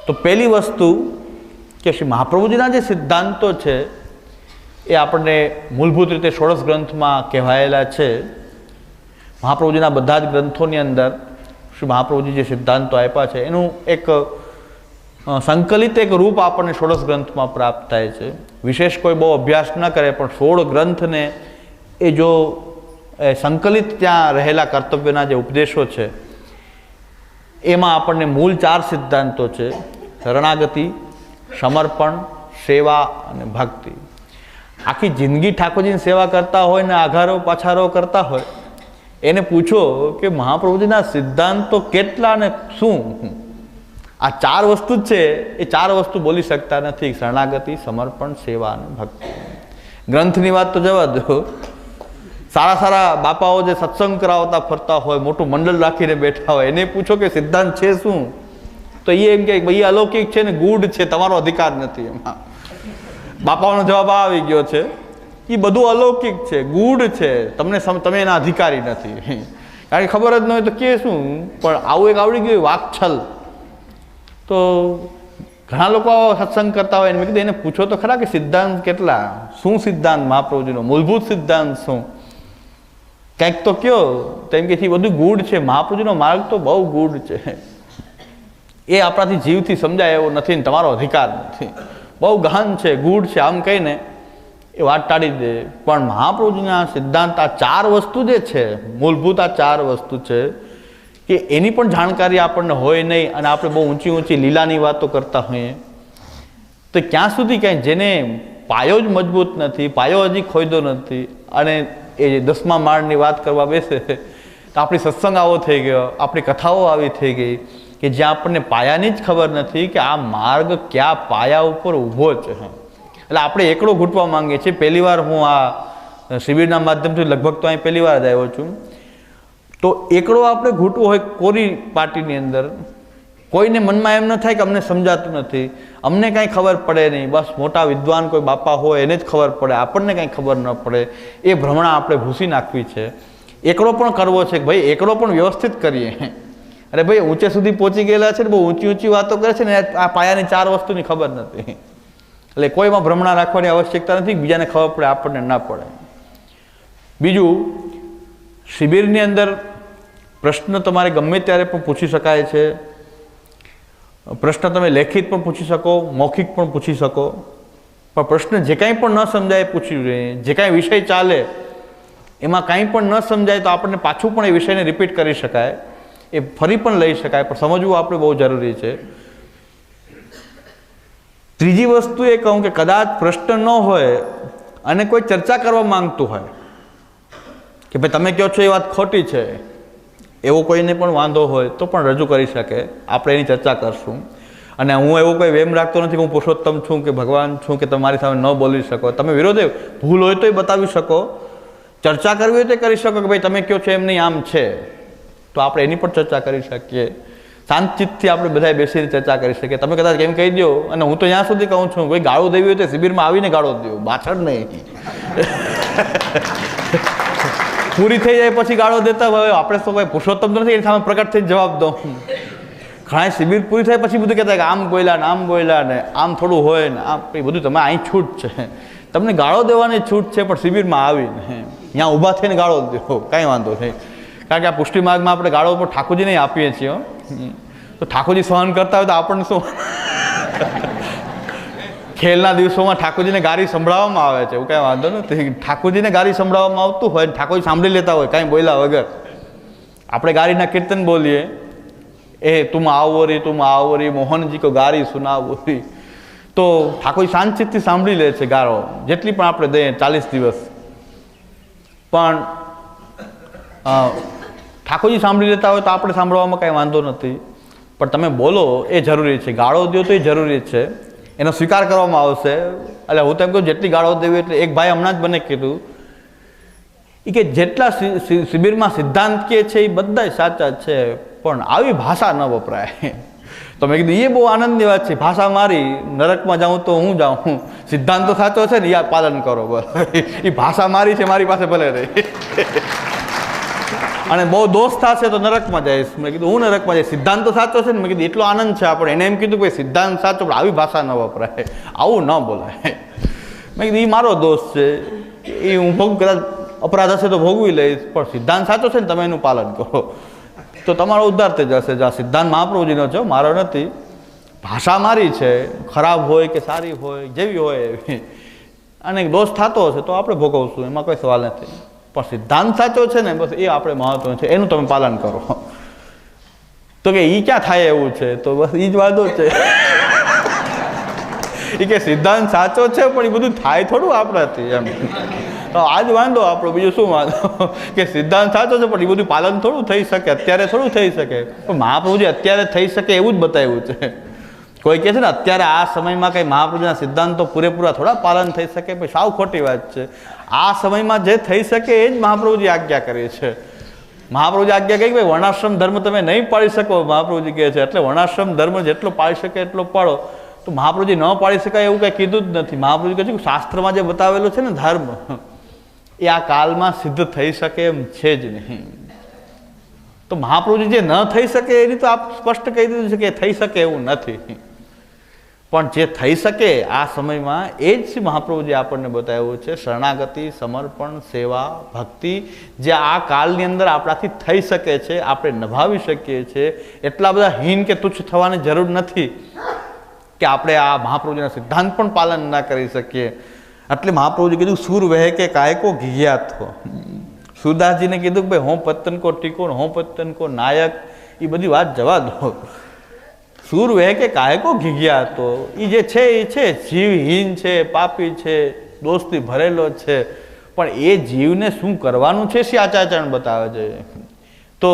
તો પહેલી વસ્તુ કે શ્રી મહાપ્રભુજીના જે સિદ્ધાંતો છે એ આપણને મૂળભૂત રીતે ષોડશ ગ્રંથમાં કહેવાયેલા છે. મહાપ્રભુજીના બધા જ ગ્રંથોની અંદર શ્રી મહાપ્રભુજી જે સિદ્ધાંતો આપ્યા છે એનું એક સંકલિત એક રૂપ આપણને ષોડશ ગ્રંથમાં પ્રાપ્ત થાય છે. વિશેષ કોઈ બહુ અભ્યાસ ન કરે પણ 16 ગ્રંથને એ જો સંકલિત ત્યાં રહેલા કર્તવ્યના જે ઉપદેશો છે એમાં આપણને મૂળ 4 સિદ્ધાંતો છે: શરણાગતિ, સમર્પણ, સેવા અને ભક્તિ. આખી જિંદગી ઠાકોરજીની સેવા કરતા હોય ને આઘારો પાછારો કરતા હોય એને પૂછો કે મહાપ્રભુજીના સિદ્ધાંતો કેટલા ને શું? આ 4 વસ્તુ જ છે, એ 4 વસ્તુ બોલી શકતા નથી: શરણાગતિ, સમર્પણ, સેવા અને ભક્તિ. ગ્રંથની વાત તો જવા દો. સારા સારા બાપાઓ જે સત્સંગ કરાવતા ફરતા હોય, મોટું મંડળ રાખીને બેઠા હોય, એને પૂછો કે સિદ્ધાંત છે શું, તો એ એમ કે ભાઈ અલૌકિક છે ને ગૂઢ છે, તમારો અધિકાર નથી એમાં. બાપાઓનો જવાબ આવી ગયો છે, એ બધું અલૌકિક છે, ગૂઢ છે, તમે એના અધિકારી નથી. કારણ કે ખબર જ ન હોય તો કે શું. પણ આવું એક આવડી ગયું વાકછલ. તો ઘણા લોકો સત્સંગ કરતા હોય, મેં કીધું એને પૂછો તો ખરા કે સિદ્ધાંત કેટલા, શું સિદ્ધાંત મહાપ્રભુજીનો, મૂળભૂત સિદ્ધાંત શું, કંઈક તો કયો. તો એમ કે બધું ગૂઢ છે, મહાપ્રભુજીનો માર્ગ તો બહુ ગૂઢ છે, એ આપણાથી જીવથી સમજાય એવો નથી ને તમારો અધિકાર નથી, બહુ ગહન છે, ગૂઢ છે, આમ કહીને એ વાત ટાળી દે. પણ મહાપ્રભુજીના સિદ્ધાંત આ 4 વસ્તુ જે છે, મૂળભૂત આ 4 વસ્તુ છે કે એની પણ જાણકારી આપણને હોય નહીં અને આપણે બહુ ઊંચી ઊંચી લીલાની વાતો કરતા હોઈએ તો ક્યાં સુધી કાંઈ જેને પાયો જ મજબૂત નથી, પાયો હજી ખોયદો નથી અને એ 10મા માળની વાત કરવા બેસે તો આપણી સત્સંગ આવો થઈ ગયો, આપણી કથાઓ આવી થઈ ગઈ કે જ્યાં આપણને પાયાની જ ખબર નથી કે આ માર્ગ કયા પાયા ઉપર ઊભો છે. એટલે આપણે એકડો ઘૂંટવા માંગીએ છીએ. પહેલી વાર હું આ શિબિરના માધ્યમથી લગભગ તો અહીં પહેલી વાર જ આવ્યો છું. તો એકડો આપણે ઘૂંટવો હોય કોરી પાર્ટીની અંદર, કોઈને મનમાં એમ ન થાય કે અમને સમજાતું નથી, અમને કાંઈ ખબર પડે નહીં, બસ મોટા વિદ્વાન કોઈ બાપા હોય એને જ ખબર પડે, આપણને કાંઈ ખબર ન પડે, એ ભ્રમણા આપણે ભૂસી નાખવી છે. એકડો પણ કરવો છે કે ભાઈ એકડો પણ વ્યવસ્થિત કરીએ. અરે ભાઈ ઊંચે સુધી પહોંચી ગયેલા છે ને બહુ ઊંચી ઊંચી વાતો કરે છે ને આ પાયાની 4 વસ્તુની ખબર નથી. એટલે કોઈમાં ભ્રમણા રાખવાની આવશ્યકતા નથી, બીજાને ખબર પડે આપણને ના પડે. બીજું, શિબિરની અંદર પ્રશ્ન તમારે ગમે ત્યારે પણ પૂછી શકાય છે. પ્રશ્ન તમે લેખિત પણ પૂછી શકો, મૌખિક પણ પૂછી શકો. પણ પ્રશ્ન જે કાંઈ પણ ન સમજાય પૂછી જોઈએ. જે કાંઈ વિષય ચાલે એમાં કાંઈ પણ ન સમજાય તો આપણને પાછું પણ એ વિષયને રિપીટ કરી શકાય, એ ફરી પણ લઈ શકાય, પણ સમજવું આપણે બહુ જરૂરી છે. ત્રીજી વસ્તુ એ કહું કે કદાચ પ્રશ્ન ન હોય અને કોઈ ચર્ચા કરવા માંગતું હોય કે ભાઈ તમે કહો છો એ વાત ખોટી છે, એવો કોઈને પણ વાંધો હોય તો પણ રજૂ કરી શકે, આપણે એની ચર્ચા કરશું. અને હું એવો કોઈ વેમ રાખતો નથી કે હું પુરુષોત્તમ છું કે ભગવાન છું કે તમારી સામે ન બોલી શકો. તમે વિરોધે ભૂલ હોય તો એ બતાવી શકો, ચર્ચા કરવી હોય તો કરી શકો કે ભાઈ તમે કહો છો એમ નહીં આમ છે, તો આપણે એની પણ ચર્ચા કરી શકીએ. શાંતિથી આપણે બધા બેસીને ચર્ચા કરી શકીએ. તમે કદાચ કેમ કહી દો, અને હું તો ત્યાં સુધી કહું છું ભાઈ ગાળો દેવી હોય તો શિબિરમાં આવીને ગાળો દો, પાછળ નહીં. પૂરી થઈ જાય પછી ગાળો દેતા હોય, આપણે તો ભાઈ પુરુષોત્તમ નથી એની સામે પ્રકટ થઈને જવાબ દો. ઘણા શિબિર પૂરી થાય પછી બધું કહેતા કે આમ બોલ્યા ને આમ થોડું હોય ને આમ, એ બધું તમે અહીં છૂટ છે, તમને ગાળો દેવાની છૂટ છે, પણ શિબિરમાં આવીને ત્યાં ઊભા થઈને ગાળો દો, કાંઈ વાંધો નહીં. કારણ કે આ પુષ્ટિ માર્ગમાં આપણે ગાળો પણ ઠાકોરજીને આપીએ છીએ. તો ઠાકોરજી સહન કરતા હોય તો આપણને શું ખેલના દિવસોમાં ઠાકોરજીને ગારી સંભળાવવામાં આવે છે, એવું કાંઈ વાંધો નથી. ઠાકોરજીને ગારી સંભળાવવામાં આવતું હોય, ઠાકોરજી સાંભળી લેતા હોય કાંઈ બોલ્યા વગર. આપણે ગારીના કીર્તન બોલીએ, એ તુમ આવો રી મોહનજી કો ગારી સુનાવો રી, તો ઠાકોરજી શાંતિથી સાંભળી લે છે ગારો, જેટલી પણ આપણે દઈએ 40 દિવસ. પણ ઠાકોરજી સાંભળી લેતા હોય તો આપણે સાંભળવામાં કાંઈ વાંધો નથી. પણ તમે બોલો એ જરૂરી છે, ગાળો દો તો એ જરૂરી છે, એનો સ્વીકાર કરવામાં આવશે. એટલે હું તો એમ કહું જેટલી ગાળો દેવી એટલે એક ભાઈ હમણાં જ મને કીધું કે જેટલા શિબિરમાં સિદ્ધાંત કે છે એ બધા સાચા છે, પણ આવી ભાષા ન વપરાય. તો મેં કીધું એ બહુ આનંદની વાત છે, ભાષા મારી નરકમાં જાઉં તો હું જાઉં, સિદ્ધાંત તો સાચો છે ને યા પાલન કરો બસ. એ ભાષા મારી છે, મારી પાસે ભલે રહે. અને બહુ દોષ થશે તો નરકમાં જઈશ. મેં કીધું હું નરકમાં જઈશ, સિદ્ધાંત તો સાચો છે ને. મેં કીધું એટલો આનંદ છે આપણે. એને એમ કીધું કે સિદ્ધાંત સાચો પણ આવી ભાષા ન વપરાય, આવું ન બોલાય. મેં કીધું એ મારો દોષ છે, એ હું કદાચ અપરાધ હશે તો ભોગવી લઈશ, પણ સિદ્ધાંત સાચો છે ને તમે એનું પાલન કરો તો તમારો ઉદ્ધાર થઈ જશે. જો આ સિદ્ધાંત મહાપ્રભુજીનો છે, મારો નથી. ભાષા મારી છે, ખરાબ હોય કે સારી હોય જેવી હોય એવી, અને દોષ થતો હશે તો આપણે ભોગવશું, એમાં કોઈ સવાલ નથી. પણ સિદ્ધાંત સાચો છે ને બસ એ આપણે મહત્વનું છે, એનું તમે પાલન કરો. તો કે એ ક્યાં થાય એવું છે, તો બસ એ જ વાંધો છે. એ કે સિદ્ધાંત સાચો છે પણ એ બધું થાય થોડું આપણાથી, એમ. તો આજ વાંધો આપણો, બીજું શું વાંધો કે સિદ્ધાંત સાચો છે પણ એ બધું પાલન થોડું થઈ શકે, અત્યારે થોડું થઈ શકે. પણ મહાપ્રભુજી અત્યારે થઈ શકે એવું જ બતાવ્યું છે. કોઈ કહે છે ને અત્યારે આ સમયમાં કંઈ મહાપ્રભુજીના સિદ્ધાંતો પૂરેપૂરા થોડા પાલન થઈ શકે, પણ સાવ ખોટી વાત છે. આ સમયમાં જે થઈ શકે એ જ મહાપ્રભુજી આજ્ઞા કરી છે. મહાપ્રભુજી આજ્ઞા કહી કે ભાઈ વર્ણાશ્રમ ધર્મ તમે નહીં પાળી શકો, મહાપ્રભુજી કહે છે, એટલે વર્ણાશ્રમ ધર્મ જેટલો પાળી શકે એટલો પાળો. તો મહાપ્રભુજી ન પાળી શકાય એવું કંઈ કીધું જ નથી. મહાપ્રભુજી કહે છે કે શાસ્ત્રમાં જે બતાવેલો છે ને ધર્મ, એ આ કાલમાં સિદ્ધ થઈ શકે એમ છે જ નહીં. તો મહાપ્રભુજી જે ન થઈ શકે એની તો આપ સ્પષ્ટ કહી દીધું છે કે થઈ શકે એવું નથી. પણ જે થઈ શકે આ સમયમાં એ જ મહાપ્રભુજી આપણને બતાવ્યું છે. શરણાગતિ, સમર્પણ, સેવા, ભક્તિ જે આ કાલની અંદર આપણાથી થઈ શકે છે, આપણે નિભાવી શકીએ છીએ. એટલા બધા હીન કે તુચ્છ થવાની જરૂર નથી કે આપણે આ મહાપ્રભુજીના સિદ્ધાંત પણ પાલન ના કરી શકીએ. એટલે મહાપ્રભુજી કીધું સુર વહે કે કાય કો ઘિયાત હો. સુરદાસજીને કીધું કે ભાઈ હોં પત્તન કો ટીકો, હોં પત્તન કો નાયક, એ બધી વાત જવા દો. સુર વહે કે કાય કો ઘિયા, તો એ જે છે એ છે, જીવહીન છે, પાપી છે, દોષથી ભરેલો છે, પણ એ જીવને શું કરવાનું છે શ્રી આચાર્યચરણ બતાવે છે. તો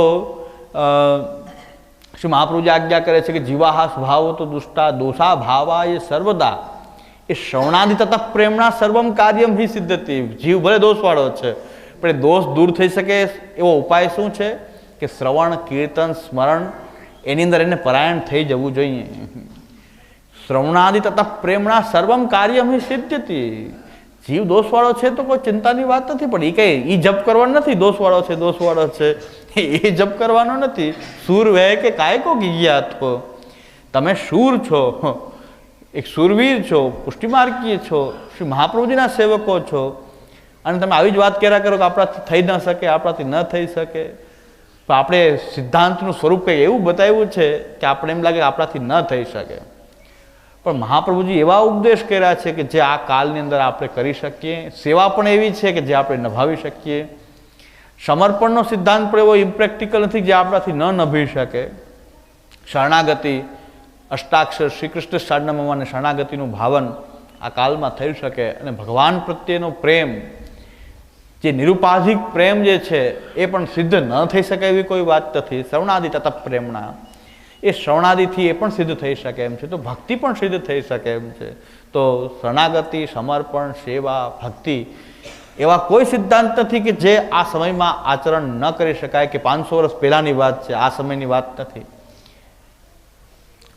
શ્રી મહાપ્રભુજી આજ્ઞા કરે છે કે જીવાહા સ્વભાવો તો દુષ્ટા દોષા ભાવા એ સર્વદા એ શ્રવણાદિ તથા પ્રેમણા સર્વમ કાર્યમ હિ સિદ્ધતિ. જીવ ભલે દોષવાળો છે પણ એ દોષ દૂર થઈ શકે એવો ઉપાય શું છે કે શ્રવણ, કીર્તન, સ્મરણ, એની અંદર એને પરાયણ થઈ જવું જોઈએ. શ્રવણાદિ તથા પ્રેમણા સર્વમ કાર્યમ હિ સિદ્ધતિ. જીવ દોષવાળો છે તો કોઈ ચિંતાની વાત નથી, પણ એ કંઈ એ જપ કરવાનો નથી. દોષવાળો છે એ જપ કરવાનો નથી. સૂર વહે કે કાય કો ગિયાત હો, તમે શૂર છો, એક શૂરવીર છો, પુષ્ટિમાર્ગીય છો, શ્રી મહાપ્રભુજીના સેવકો છો, અને તમે આવી જ વાત કર્યા કરો કે આપણાથી થઈ ન શકે, આપણાથી ન થઈ શકે. પણ આપણે સિદ્ધાંતનું સ્વરૂપ કંઈ એવું બતાવ્યું છે કે આપણે એમ લાગે આપણાથી ન થઈ શકે. પણ મહાપ્રભુજી એવા ઉપદેશ કર્યા છે કે જે આ કાલની અંદર આપણે કરી શકીએ. સેવા પણ એવી છે કે જે આપણે નિભાવી શકીએ. સમર્પણનો સિદ્ધાંત પણ એવો ઇમ્પ્રેક્ટિકલ નથી જે આપણાથી ન નભી શકે. શરણાગતિ, અષ્ટાક્ષર, શ્રી કૃષ્ણ શારણમ અને શરણાગતિનું ભાવન આ કાલમાં થઈ શકે. અને ભગવાન પ્રત્યેનો પ્રેમ, જે નિરુપાધિક પ્રેમ જે છે એ પણ સિદ્ધ ન થઈ શકે એવી કોઈ વાત નથી. શ્રવણાદિ તથા પ્રેમણા, એ શ્રવણાદિથી એ પણ સિદ્ધ થઈ શકે એમ છે. તો ભક્તિ પણ સિદ્ધ થઈ શકે એમ છે. તો શરણાગતિ, સમર્પણ, સેવા, ભક્તિ એવા કોઈ સિદ્ધાંત નથી કે જે આ સમયમાં આચરણ ન કરી શકાય, કે 500 વર્ષ પહેલાંની વાત છે, આ સમયની વાત નથી.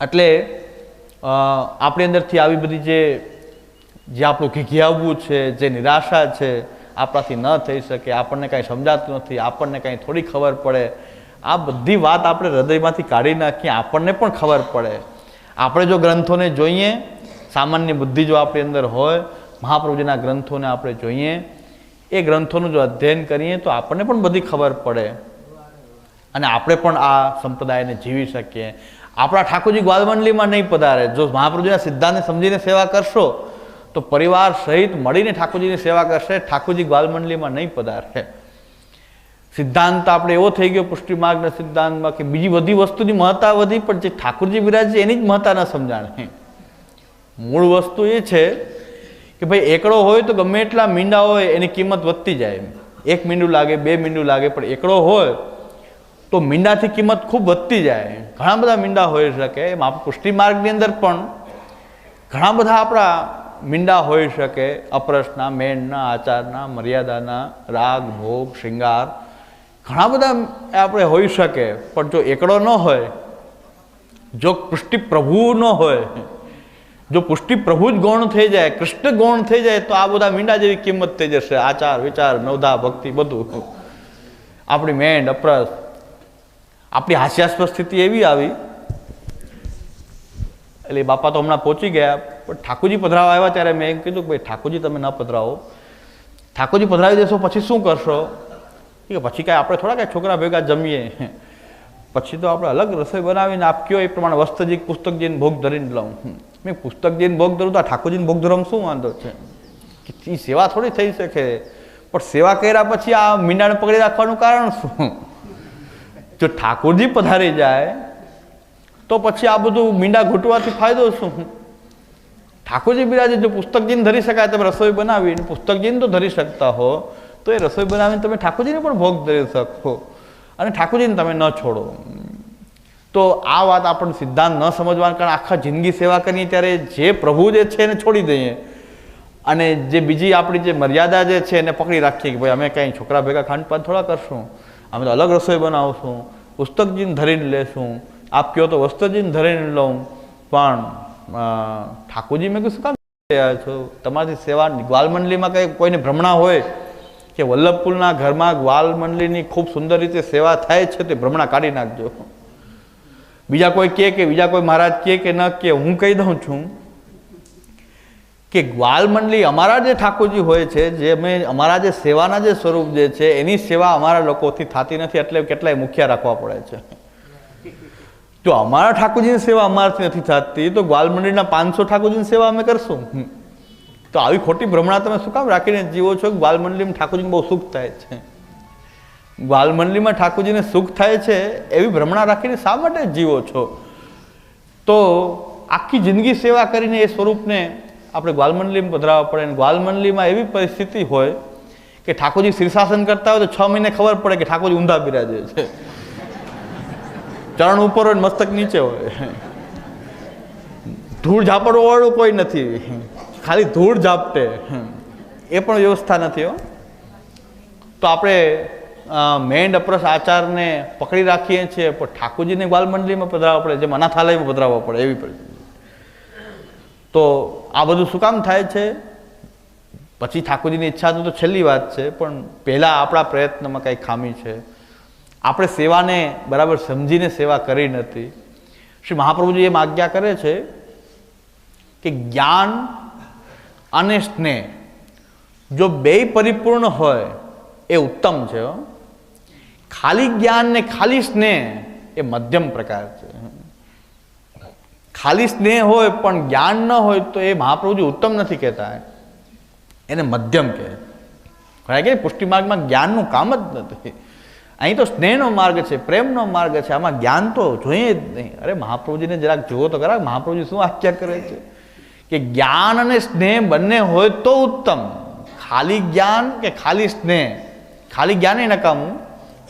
એટલે આપણી અંદરથી આવી બધી જે આપણું ઘીઘિયાવવું છે, જે નિરાશા છે, આપણાથી ન થઈ શકે, આપણને કાંઈ સમજાતું નથી, આપણને કાંઈ થોડી ખબર પડે, આ બધી વાત આપણે હૃદયમાંથી કાઢી નાખીએ, આપણને પણ ખબર પડે. આપણે જો ગ્રંથોને જોઈએ, સામાન્ય બુદ્ધિ જો આપણી અંદર હોય, મહાપ્રભુજીના ગ્રંથોને આપણે જોઈએ, એ ગ્રંથોનું જો અધ્યયન કરીએ તો આપણને પણ બધી ખબર પડે અને આપણે પણ આ સંપ્રદાયને જીવી શકીએ. આપણા ઠાકોરજી ગ્વાલમંડલીમાં નહીં પધારે. જો મહાપ્રભુજીના સિદ્ધાંતને સમજીને સેવા કરશો તો પરિવાર સહિત મળીને ઠાકોરજીની સેવા કરશે. ઠાકોરજી ગ્વાલમંડલીમાં નહીં પધારે. સિદ્ધાંત આપણે એવો થઈ ગયો પુષ્ટિ માર્ગના સિદ્ધાંતમાં કે બીજી બધી વસ્તુની મહત્તા વધી, પણ જે ઠાકોરજી બિરાજે એની જ મહત્તા ન સમજાણે. મૂળ વસ્તુ એ છે કે ભાઈ એકડો હોય તો ગમે એટલા મીંડા હોય એની કિંમત વધતી જાય. 1 મીંડું લાગે, 2 મીંડું લાગે, પણ એકડો હોય તો મીંડાથી કિંમત ખૂબ વધતી જાય. ઘણા બધા મીંડા હોઈ શકે. એમ પુષ્ટિ માર્ગની અંદર પણ ઘણા બધા આપણા મીંડા હોઈ શકે. અપરસના, મેણના, આચારના, મર્યાદાના, રાગ, ભોગ, શૃંગાર, ઘણા બધા આપણે હોઈ શકે. પણ જો એકડો ન હોય, જો પુષ્ટિ પ્રભુ ન હોય, જો પુષ્ટિ પ્રભુ જ ગૌણ થઈ જાય, કૃષ્ણ ગૌણ થઈ જાય, તો આ બધા મીંડા જેવી કિંમત થઈ જશે. આચાર, વિચાર, નવધા, ભક્તિ બધું. આપણી મેંડ, અપરસ, આપણી હાસ્યાસ્પદ સ્થિતિ એવી આવી. એટલે બાપા તો હમણાં પહોંચી ગયા, પણ ઠાકોરજી પધરાવા આવ્યા ત્યારે મેં એમ કીધું કે ભાઈ ઠાકોરજી તમે ન પધરાવો, ઠાકોરજી પધરાવી દેશો પછી શું કરશો? કે પછી કાંઈ આપણે થોડા કાંઈ છોકરા ભેગા જમીએ, પછી તો આપણે અલગ રસોઈ બનાવીને આપ કયો એ પ્રમાણે વસ્ત્રજી પુસ્તક જઈને ભોગ ધરીને લઉં. મેં પુસ્તક જઈને ભોગ ધરું તો આ ઠાકોરજીને ભોગ ધરવામાં શું વાંધો છે? કે એ સેવા થોડી થઈ શકે. પણ સેવા કર્યા પછી આ મીંડાને પકડી રાખવાનું કારણ શું? જો ઠાકોરજી પધારી જાય તો પછી આ બધું મીંડા ઘૂંટવાથી ફાયદો શું? ઠાકોરજી બિરાજે, જો પુસ્તકજીને ધરી શકાય, તમે રસોઈ બનાવીને પુસ્તકજીને તો ધરી શકતા હો, તો એ રસોઈ બનાવીને તમે ઠાકોરજીને પણ ભોગ ધરી શકો અને ઠાકોરજીને તમે ન છોડો. તો આ વાત આપણને સિદ્ધાંત ન સમજવાના કારણે આખા જિંદગી સેવા કરીએ ત્યારે જે પ્રભુ જે છે એને છોડી દઈએ અને જે બીજી આપણી જે મર્યાદા જે છે એને પકડી રાખીએ કે ભાઈ અમે કંઈ છોકરા ભેગા ખાંડપાન થોડા કરશું, અમે તો અલગ રસોઈ બનાવશું, પુસ્તકજીને ધરીને લેશું, આપ કહો તો વસ્ત્રજીને ધરીને લઉં. પણ ઠાકોરજી મેં શું કામ રહ્યા છો? તમારી સેવા ગ્વાલમંડલીમાં કંઈ કોઈને ભ્રમણા હોય કે વલ્લભપુરના ઘરમાં ગ્વાલમંડલીની ખૂબ સુંદર રીતે સેવા થાય છે, તે ભ્રમણા કાઢી નાખજો. બીજા કોઈ કહે કે બીજા કોઈ મહારાજ કહે કે ન કહે, હું કહી દઉં છું કે ગ્વાલમંડલી અમારા જે ઠાકોરજી હોય છે, જે અમે અમારા જે સેવાના જે સ્વરૂપ જે છે એની સેવા અમારા લોકોથી થતી નથી, એટલે કેટલાય મુખ્યા રાખવા પડે છે. જો અમારા ઠાકોરજીની સેવા અમારાથી નથી થતી તો ગ્વાલમંડલીના 500 ઠાકોરજીની સેવા અમે કરશું. તો આવી ખોટી ભ્રમણા તમે શું કામ રાખીને જીવો છો? ગ્વાલમંડલીમાં ઠાકોરજીને બહુ સુખ થાય છે, ગ્વાલમંડલીમાં ઠાકોરજીને સુખ થાય છે, એવી ભ્રમણા રાખીને શા માટે જીવો છો? તો આખી જિંદગી સેવા કરીને એ સ્વરૂપને આપણે ગ્વાલમંડલીમાં પધરાવવા પડે. અને ગ્વાલમંડલીમાં એવી પરિસ્થિતિ હોય કે ઠાકોરજી શીર્ષાસન કરતા હોય તો 6 મહિને ખબર પડે કે ઠાકોરજી ઊંધા બિરાજે છે. ચરણ ઉપર હોય, મસ્તક નીચે હોય, ધૂળ ઝાપડવા વાળું કોઈ નથી, ખાલી ધૂળ ઝાપટે, એ પણ વ્યવસ્થા નથી. તો આપણે મેંડ, અપરસ, આચારને પકડી રાખીએ છીએ, પણ ઠાકોરજીને ગ્વાલમંડલીમાં પધરાવવા પડે, જેમ અનાથાલયમાં પધરાવવા પડે એવી પરિસ્થિતિ. તો આ બધું શું કામ થાય છે? પછી ઠાકોરજીની ઈચ્છા તો છેલ્લી વાત છે, પણ પહેલાં આપણા પ્રયત્નમાં કંઈ ખામી છે. આપણે સેવાને બરાબર સમજીને સેવા કરી નથી. શ્રી મહાપ્રભુજી એમ આજ્ઞા કરે છે કે જ્ઞાન અને સ્નેહ જો બેય પરિપૂર્ણ હોય એ ઉત્તમ છે. ખાલી જ્ઞાન ને ખાલી સ્નેહ એ મધ્યમ પ્રકાર છે. ખાલી સ્નેહ હોય પણ જ્ઞાન ન હોય તો એ મહાપ્રભુજી ઉત્તમ નથી કહેતા, એને મધ્યમ કહે. કારણ કે પુષ્ટિ માર્ગમાં જ્ઞાનનું કામ જ નથી. અહીં તો સ્નેહનો માર્ગ છે, પ્રેમનો માર્ગ છે, આમાં જ્ઞાન તો જોઈએ જ નહીં. અરે મહાપ્રભુજીને જરાક જુઓ તો ખરા, મહાપ્રભુજી શું આજ્ઞા કરે છે કે જ્ઞાન અને સ્નેહ બંને હોય તો ઉત્તમ. ખાલી જ્ઞાન કે ખાલી સ્નેહ, ખાલી જ્ઞાને નકામું,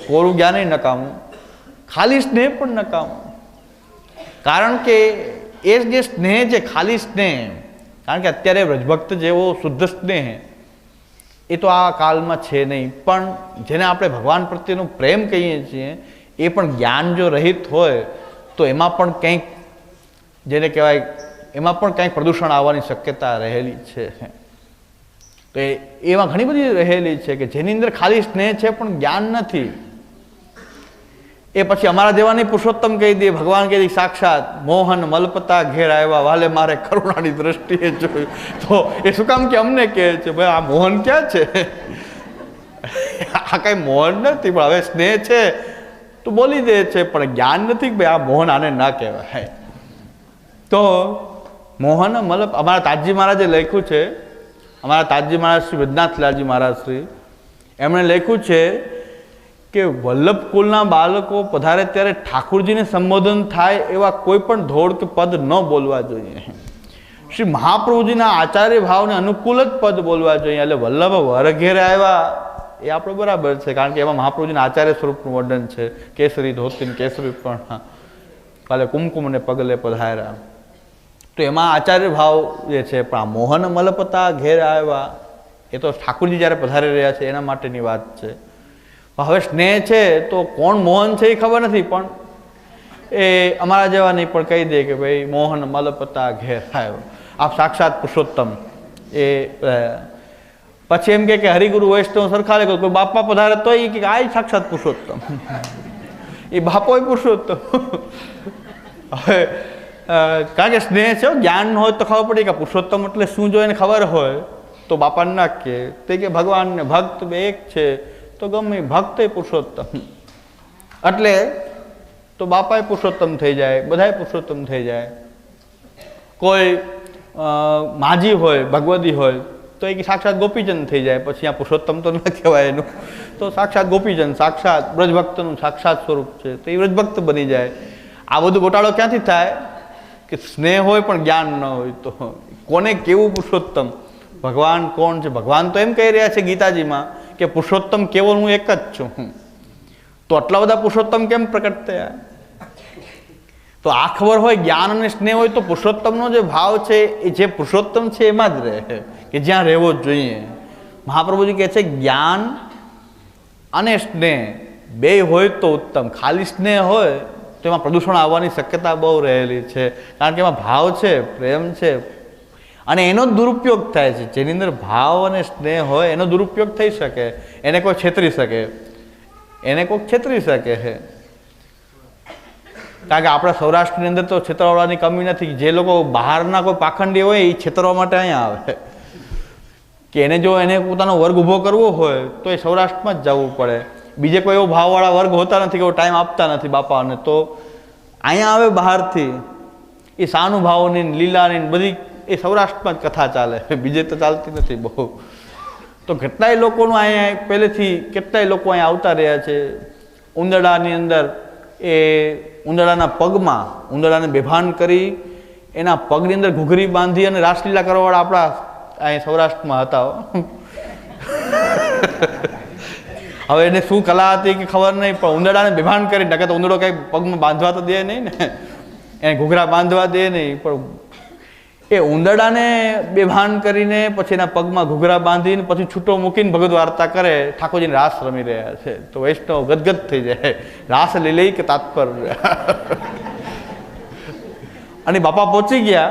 કોરું જ્ઞાને નકામું, ખાલી સ્નેહ પણ નકામું. કારણ કે એ જે સ્નેહ છે, ખાલી સ્નેહ, કારણ કે અત્યારે વ્રજભક્ત જેવો શુદ્ધ સ્નેહ એ તો આ કાળમાં છે નહીં, પણ જેને આપણે ભગવાન પ્રત્યેનો પ્રેમ કહીએ છીએ એ પણ જ્ઞાન જો રહિત હોય તો એમાં પણ કંઈક જેને કહેવાય એમાં પણ કંઈક પ્રદૂષણ આવવાની શક્યતા રહેલી છે. તો એમાં ઘણી બધી રહેલી છે કે જેની અંદર ખાલી સ્નેહ છે પણ જ્ઞાન નથી. એ પછી અમારા જેવાની પુરુષોત્તમ કહી દે, ભગવાન કહી દે સાક્ષાત મોહન મલપતા ઘેર આવ્યા, વાલે મારે કરુણાની દ્રષ્ટિએ જોયું. તો એ શું કામ કે અમને કહે છે ભાઈ આ મોહન ક્યાં છે? આ કાંઈ મોહન નથી, પણ હવે સ્નેહ છે તો બોલી દે છે, પણ જ્ઞાન નથી કે ભાઈ આ મોહન આને ના કહેવાય. તો મોહન મતલબ અમારા તાજી મહારાજે લખ્યું છે, અમારા તાજી મહારાજ શ્રી વેદનાથલાલજી મહારાજ શ્રી, એમણે લખ્યું છે કે વલ્લભ કુલના બાળકો પધારે ત્યારે ઠાકુરજીને સંબોધન થાય એવા કોઈ પણ ધોળ કે પદ ન બોલવા જોઈએ. શ્રી મહાપ્રભુજીના આચાર્ય ભાવને અનુકૂળ જ પદ બોલવા જોઈએ. એટલે વલ્લભ વર ઘેરે આવ્યા એ આપણે બરાબર છે, કારણ કે એમાં મહાપ્રભુજીના આચાર્ય સ્વરૂપનું વર્ણન છે. કેસરી ધોતીને કેસરી પણ કાલે કુમકુમને પગલે પધાર્યા, તો એમાં આચાર્ય ભાવ જે છે. પણ આ મોહન મલપતા ઘેર આવ્યા એ તો ઠાકુરજી જ્યારે પધારી રહ્યા છે એના માટેની વાત છે. હવે સ્નેહ છે તો કોણ મોહન છે એ ખબર નથી, પણ એ અમારા જેવા નહીં પણ કહી દે કે ભાઈ મોહન મલપતા ઘેર આવ્યો, આપ સાક્ષાત પુરુષોત્તમ. એ પછી એમ કે હરિગુરુ વૈષ્ણવ સરખા કોઈ બાપા પધારે તો એ કે આ સાક્ષાત પુરુષોત્તમ, એ બાપો પુરુષોત્તમ. હવે કારણ કે સ્નેહ છે, જ્ઞાન હોય તો ખબર પડી કે પુરુષોત્તમ એટલે શું જોઈએ એને ખબર હોય તો બાપાને ના કહે. તે કે ભગવાન ને ભક્ત બે એક છે, તો ગમે ભક્ત એ પુરુષોત્તમ, એટલે તો બાપા એ પુરુષોત્તમ થઈ જાય, બધાય પુરુષોત્તમ થઈ જાય. કોઈ માજી હોય ભગવદી હોય તો એ સાક્ષાત ગોપીચંદ થઈ જાય, પછી આ પુરુષોત્તમ તો ન કહેવાય એનું, તો સાક્ષાત ગોપીચંદ સાક્ષાત બ્રજભક્તનું સાક્ષાત સ્વરૂપ છે, તો એ બ્રજભક્ત બની જાય. આ બધું ગોટાળો ક્યાંથી થાય કે સ્નેહ હોય પણ જ્ઞાન ન હોય. તો કોને કેવું પુરુષોત્તમ, ભગવાન કોણ છે? ભગવાન તો એમ કહી રહ્યા છે ગીતાજીમાં કે પુરુષોત્તમ કેવળ હું એક જ છું. તો આટલા બધા પુરુષોત્તમ કેમ પ્રકટ થયા? તો આ ખબર હોય, જ્ઞાન અને સ્નેહ હોય તો પુરુષોત્તમનો જે ભાવ છે એ જે પુરુષોત્તમ છે એમાં જ રહે, કે જ્યાં રહેવો જ જોઈએ. મહાપ્રભુજી કહે છે જ્ઞાન અને સ્નેહ બે હોય તો ઉત્તમ. ખાલી સ્નેહ હોય તો એમાં પ્રદૂષણ આવવાની શક્યતા બહુ રહેલી છે, કારણ કે એમાં ભાવ છે, પ્રેમ છે, અને એનો જ દુરુપયોગ થાય છે. જેની અંદર ભાવ અને સ્નેહ હોય એનો દુરુપયોગ થઈ શકે, એને કોઈ છેતરી શકે, એને કોઈ છેતરી શકે છે. કારણ કે આપણા સૌરાષ્ટ્રની અંદર તો છેતરવાળાની કમી નથી. જે લોકો બહારના કોઈ પાખંડી હોય એ છેતરવા માટે અહીંયા આવે, કે એને જો એને પોતાનો વર્ગ ઊભો કરવો હોય તો એ સૌરાષ્ટ્રમાં જ જવું પડે. બીજે કોઈ એવો ભાવવાળા વર્ગ હોતા નથી કે ટાઈમ આપતા નથી બાપાને, તો અહીંયા આવે બહારથી. એ સાનુભાવની લીલાની બધી એ સૌરાષ્ટ્રમાં જ કથા ચાલે, બીજે તો ચાલતી નથી બહુ. તો કેટલાય લોકોનું અહીંયા પહેલેથી કેટલાય લોકો અહીંયા આવતા રહ્યા છે. ઉંદરડાની અંદર એ ઉંદરડાના પગમાં ઉંદરડાને બેભાન કરી એના પગની અંદર ઘૂઘરી બાંધી અને રાસલીલા કરવાવાળા આપણા અહીંયા સૌરાષ્ટ્રમાં હતા. હવે એને શું કલા હતી કે ખબર નહીં, પણ ઉંદરડાને બેભાન કરી નકે તો ઉંદરડો કંઈ પગમાં બાંધવા તો દે નહીં ને, એને ઘૂઘરા બાંધવા દે નહીં. પણ એ ઉંદરડાને બેભાન કરીને પછી એના પગમાં ઘૂઘરા બાંધીને પછી છૂટો મૂકીને ભગવદ વાર્તા કરે, ઠાકોરજીને રાસ રમી રહ્યા છે. તો વૈષ્ણવ ગદગદ થઈ જાય, રાસ લીલે કે તાત્પર્ય. અને બાપા પહોંચી ગયા,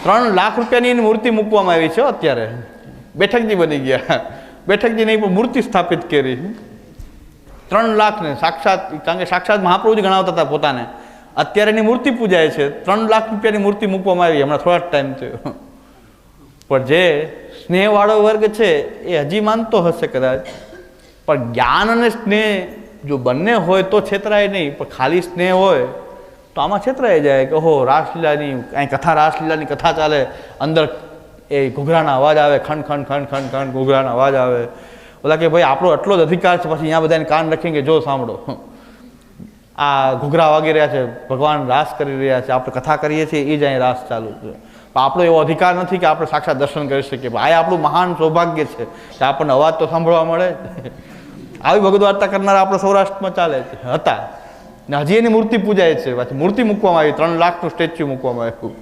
3 લાખ રૂપિયાની એની મૂર્તિ મૂકવામાં આવી છે. અત્યારે બેઠકજી બની ગયા, બેઠકજી નહીં પણ મૂર્તિ સ્થાપિત કરી 3 લાખને સાક્ષાત, કારણ કે સાક્ષાત મહાપ્રભુજી ગણાવતા હતા પોતાને. અત્યારે એની મૂર્તિ પૂજાય છે, 3 લાખ રૂપિયાની મૂર્તિ મૂકવામાં આવી હમણાં થોડા ટાઈમ થયો. પણ જે સ્નેહવાળો વર્ગ છે એ હજી માનતો હશે કદાચ, પણ જ્ઞાન અને સ્નેહ જો બંને હોય તો છેતરાય નહીં. પણ ખાલી સ્નેહ હોય તો આમાં છેતરાઈ જાય કે ઓહો રાસલીલાની અહીં કથા, રાસલીલાની કથા ચાલે, અંદર એ ઘૂઘરાના અવાજ આવે, ખંડ ખંડ ખંડ ખંડ ખંડ ઘૂઘરાના અવાજ આવે. ઓલા કે ભાઈ આપણો એટલો જ અધિકાર છે, પછી અહીંયા બધાને કાન રાખીને કે જો સાંભળો, આ ઘૂઘરા વાગી રહ્યા છે, ભગવાન રાસ કરી રહ્યા છે, આપણે કથા કરીએ છીએ એ જ અહીં રાસ ચાલુ છે. પણ આપણો એવો અધિકાર નથી કે આપણે સાક્ષાત દર્શન કરી શકીએ. આ આપણું મહાન સૌભાગ્ય છે કે આપણને અવાજ તો સાંભળવા મળે. આવી ભગવદ વાર્તા કરનારા આપણે સૌરાષ્ટ્રમાં ચાલે છે હતા, ને હજી એની મૂર્તિ પૂજાય છે. પાછી મૂર્તિ મૂકવામાં આવી, 3 લાખનું સ્ટેચ્યુ મૂકવામાં આવ્યું,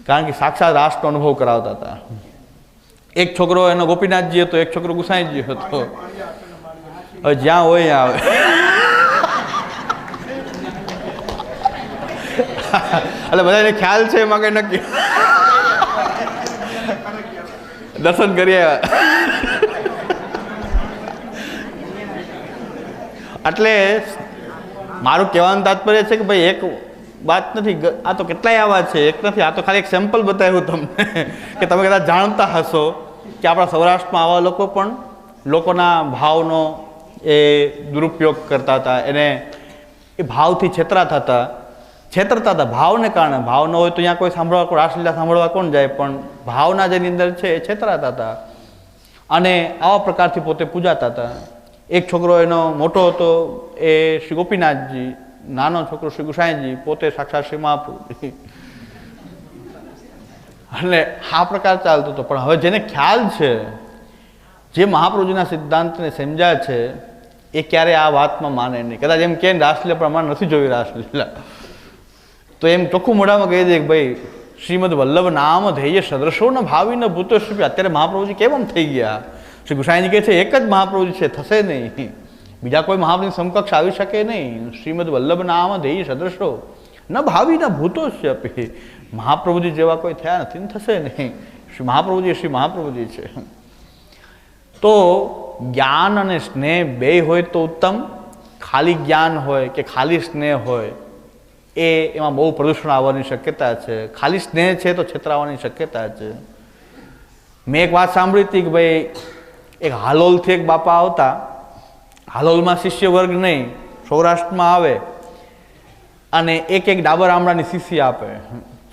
કારણ કે સાક્ષાત રાસનો અનુભવ કરાવતા હતા. એક છોકરો એનો ગોપીનાથજી હતો, એક છોકરો ગુસાઈજી હતો. હવે જ્યાં હોય ત્યાં આવે. એટલે બધાને ખ્યાલ છે એમાં કઈ નક્કી. દર્શન કરી આવ્યા. એટલે મારું કહેવાનું તાત્પર્ય છે કે ભાઈ એક વાત નથી, આ તો કેટલાય આવા છે, એક નથી. આ તો ખાલી એક સેમ્પલ બતાવ્યું તમને કે તમે કદાચ જાણતા હશો કે આપણા સૌરાષ્ટ્રમાં આવા લોકો પણ લોકોના ભાવનો એ દુરુપયોગ કરતા હતા, એને એ ભાવથી છેતરતા હતા ભાવને કારણે. ભાવ ન હોય તો અહીંયા કોઈ સાંભળવા, કોઈ રાસલીલા સાંભળવા કોણ જાય, પણ ભાવના જેની અંદર છે એ છેતરાતા હતા અને આવા પ્રકારથી પોતે પૂજાતા હતા. એક છોકરો એનો મોટો હતો એ શ્રી ગોપીનાથજી, નાનો છોકરો શ્રી ગુસાઈજી, પોતે સાક્ષાત શ્રી મહાપ્રભુજી. એટલે આ પ્રકાર ચાલતો હતો. પણ હવે જેને ખ્યાલ છે, જે મહાપ્રભુજીના સિદ્ધાંતને સમજ્યા છે, એ ક્યારે આ વાતમાં માને નહીં. કદાચ એમ કે રાસલીલા પણ અમારે નથી જોઈ રાસલીલા, તો એમ ચોખ્ખું મોઢામાં કહી દે કે ભાઈ શ્રીમદ વલ્લભ નામ ધૈર્ય સદૃશો ન ભાવી ન ભૂતો શ્રી. અત્યારે મહાપ્રભુજી કેમ આમ થઈ ગયા? શ્રી ગુસાઈજી કહે છે એક જ મહાપ્રભુજી છે, થશે નહીં, બીજા કોઈ મહાપ્રભુની સમકક્ષ આવી શકે નહીં. શ્રીમદ વલ્લભ નામ ધૈર્ય સદૃશો ન ભાવી ન ભૂતો શ્રી. મહાપ્રભુજી જેવા કોઈ થયા નથી ને થશે નહીં. શ્રી મહાપ્રભુજી છે. તો જ્ઞાન અને સ્નેહ બે હોય તો ઉત્તમ. ખાલી જ્ઞાન હોય કે ખાલી સ્નેહ હોય એમાં બહુ પ્રદૂષણ આવવાની શક્યતા છે. ખાલી સ્નેહ છે તો છેતરાવાની શક્યતા છે. મેં એક વાત સાંભળી હતી કે ભાઈ એક હાલોલથી એક બાપા આવતા, હાલોલમાં શિષ્ય વર્ગ નહીં, સૌરાષ્ટ્રમાં આવે અને એક ડાબર આમળાની શીશી આપે.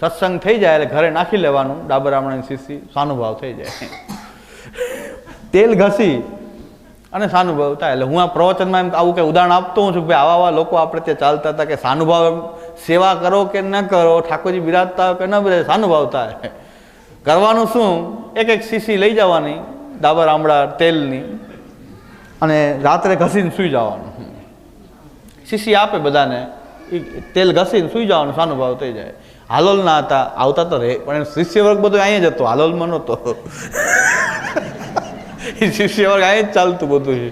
સત્સંગ થઈ જાય એટલે ઘરે નાખી લેવાનું ડાબર આમળાની શીશી, સાનુભાવ થઈ જાય. તેલ ઘસી અને સાનુભાવ થાય. એટલે હું આ પ્રવચનમાં એમ આવું કંઈ ઉદાહરણ આપતો હું છું કે ભાઈ આવા લોકો આપણે ત્યાં ચાલતા હતા કે સાનુભાવ સેવા કરો કે ન કરો, ઠાકોરજી બિરાજતા હોય કે ન બિરાજે, સાનુભાવ થાય. કરવાનું શું? એક શીશી લઈ જવાની ડાબર આમળા તેલની અને રાત્રે ઘસીને સૂઈ જવાનું. શીશી આપે બધાને, તેલ ઘસીને સૂઈ જવાનું, સાનુભાવ થઈ જાય. હાલોલના હતા, આવતા તો રહે, પણ શિષ્ય વર્ગ બધું અહીંયા જ હતો, હાલોલમાં નહોતો. શિષ્ય વર્ગ અહીંયા જ ચાલતું બધું છે.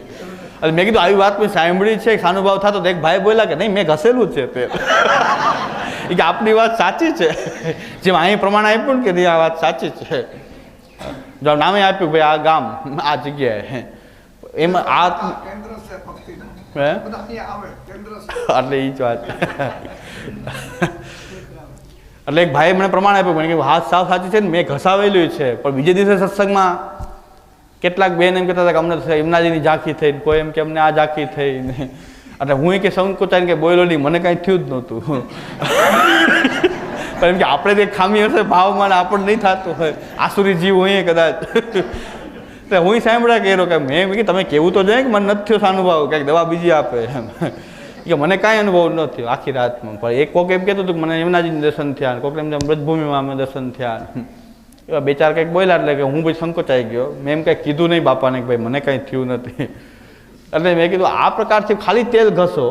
અને મેં કીધું આવી વાત મેં સાંભળી છે, સાનુભાવ થતો. એક ભાઈ બોલ્યા કે નહીં, મેં ઘસેલું છે તે. એ કે આપની વાત સાચી છે, જેમ અહીં પ્રમાણે આપ્યું કે નહીં આ વાત સાચી છે. જો નામે આપ્યું ભાઈ આ ગામ આ જગ્યાએ, એમાં આ એટલે એ જ વાત. એટલે એક ભાઈ મને પ્રમાણ આપ્યું, મને કે હાથ સાવ સાચી છે ને, મેં ઘસાવેલું છે. પણ બીજે દિવસે સત્સંગમાં કેટલાક બેન એમ કહેતા હતા કે અમને એમનાજીની ઝાંખી થઈ, કોઈ એમ કે અમને આ ઝાંખી થઈ. એટલે હું કે સંકોચાઈને કે બોલ્યો નહીં, મને કાંઈ થયું જ નહોતું. પણ એમ કે આપણે જે ખામી હશે ભાવમાં આપણને નહીં થતું હોય, આસુરી જીવ હોય કદાચ. તો હું સાંભળ્યા કે કે મેં કે તમે કહેવું તો જાય કે મને નથી થયો સાનુભાવ, કંઈક દવા બીજી આપે એમ. કે મને કાંઈ અનુભવ ન થયો આખી રાતમાં. પણ એક કોક એમ કહેતું હતું કે મને એમનાજીને દર્શન થયા, કોક એમ વ્રજભૂમિમાં અમે દર્શન થયા. એવા બે ચાર કંઈક બોલ્યા એટલે કે હું ભાઈ સંકોચાઈ ગયો. મેં એમ કંઈક કીધું નહીં બાપાને કે ભાઈ મને કાંઈ થયું નથી. એટલે મેં કીધું આ પ્રકારથી ખાલી તેલ ઘસો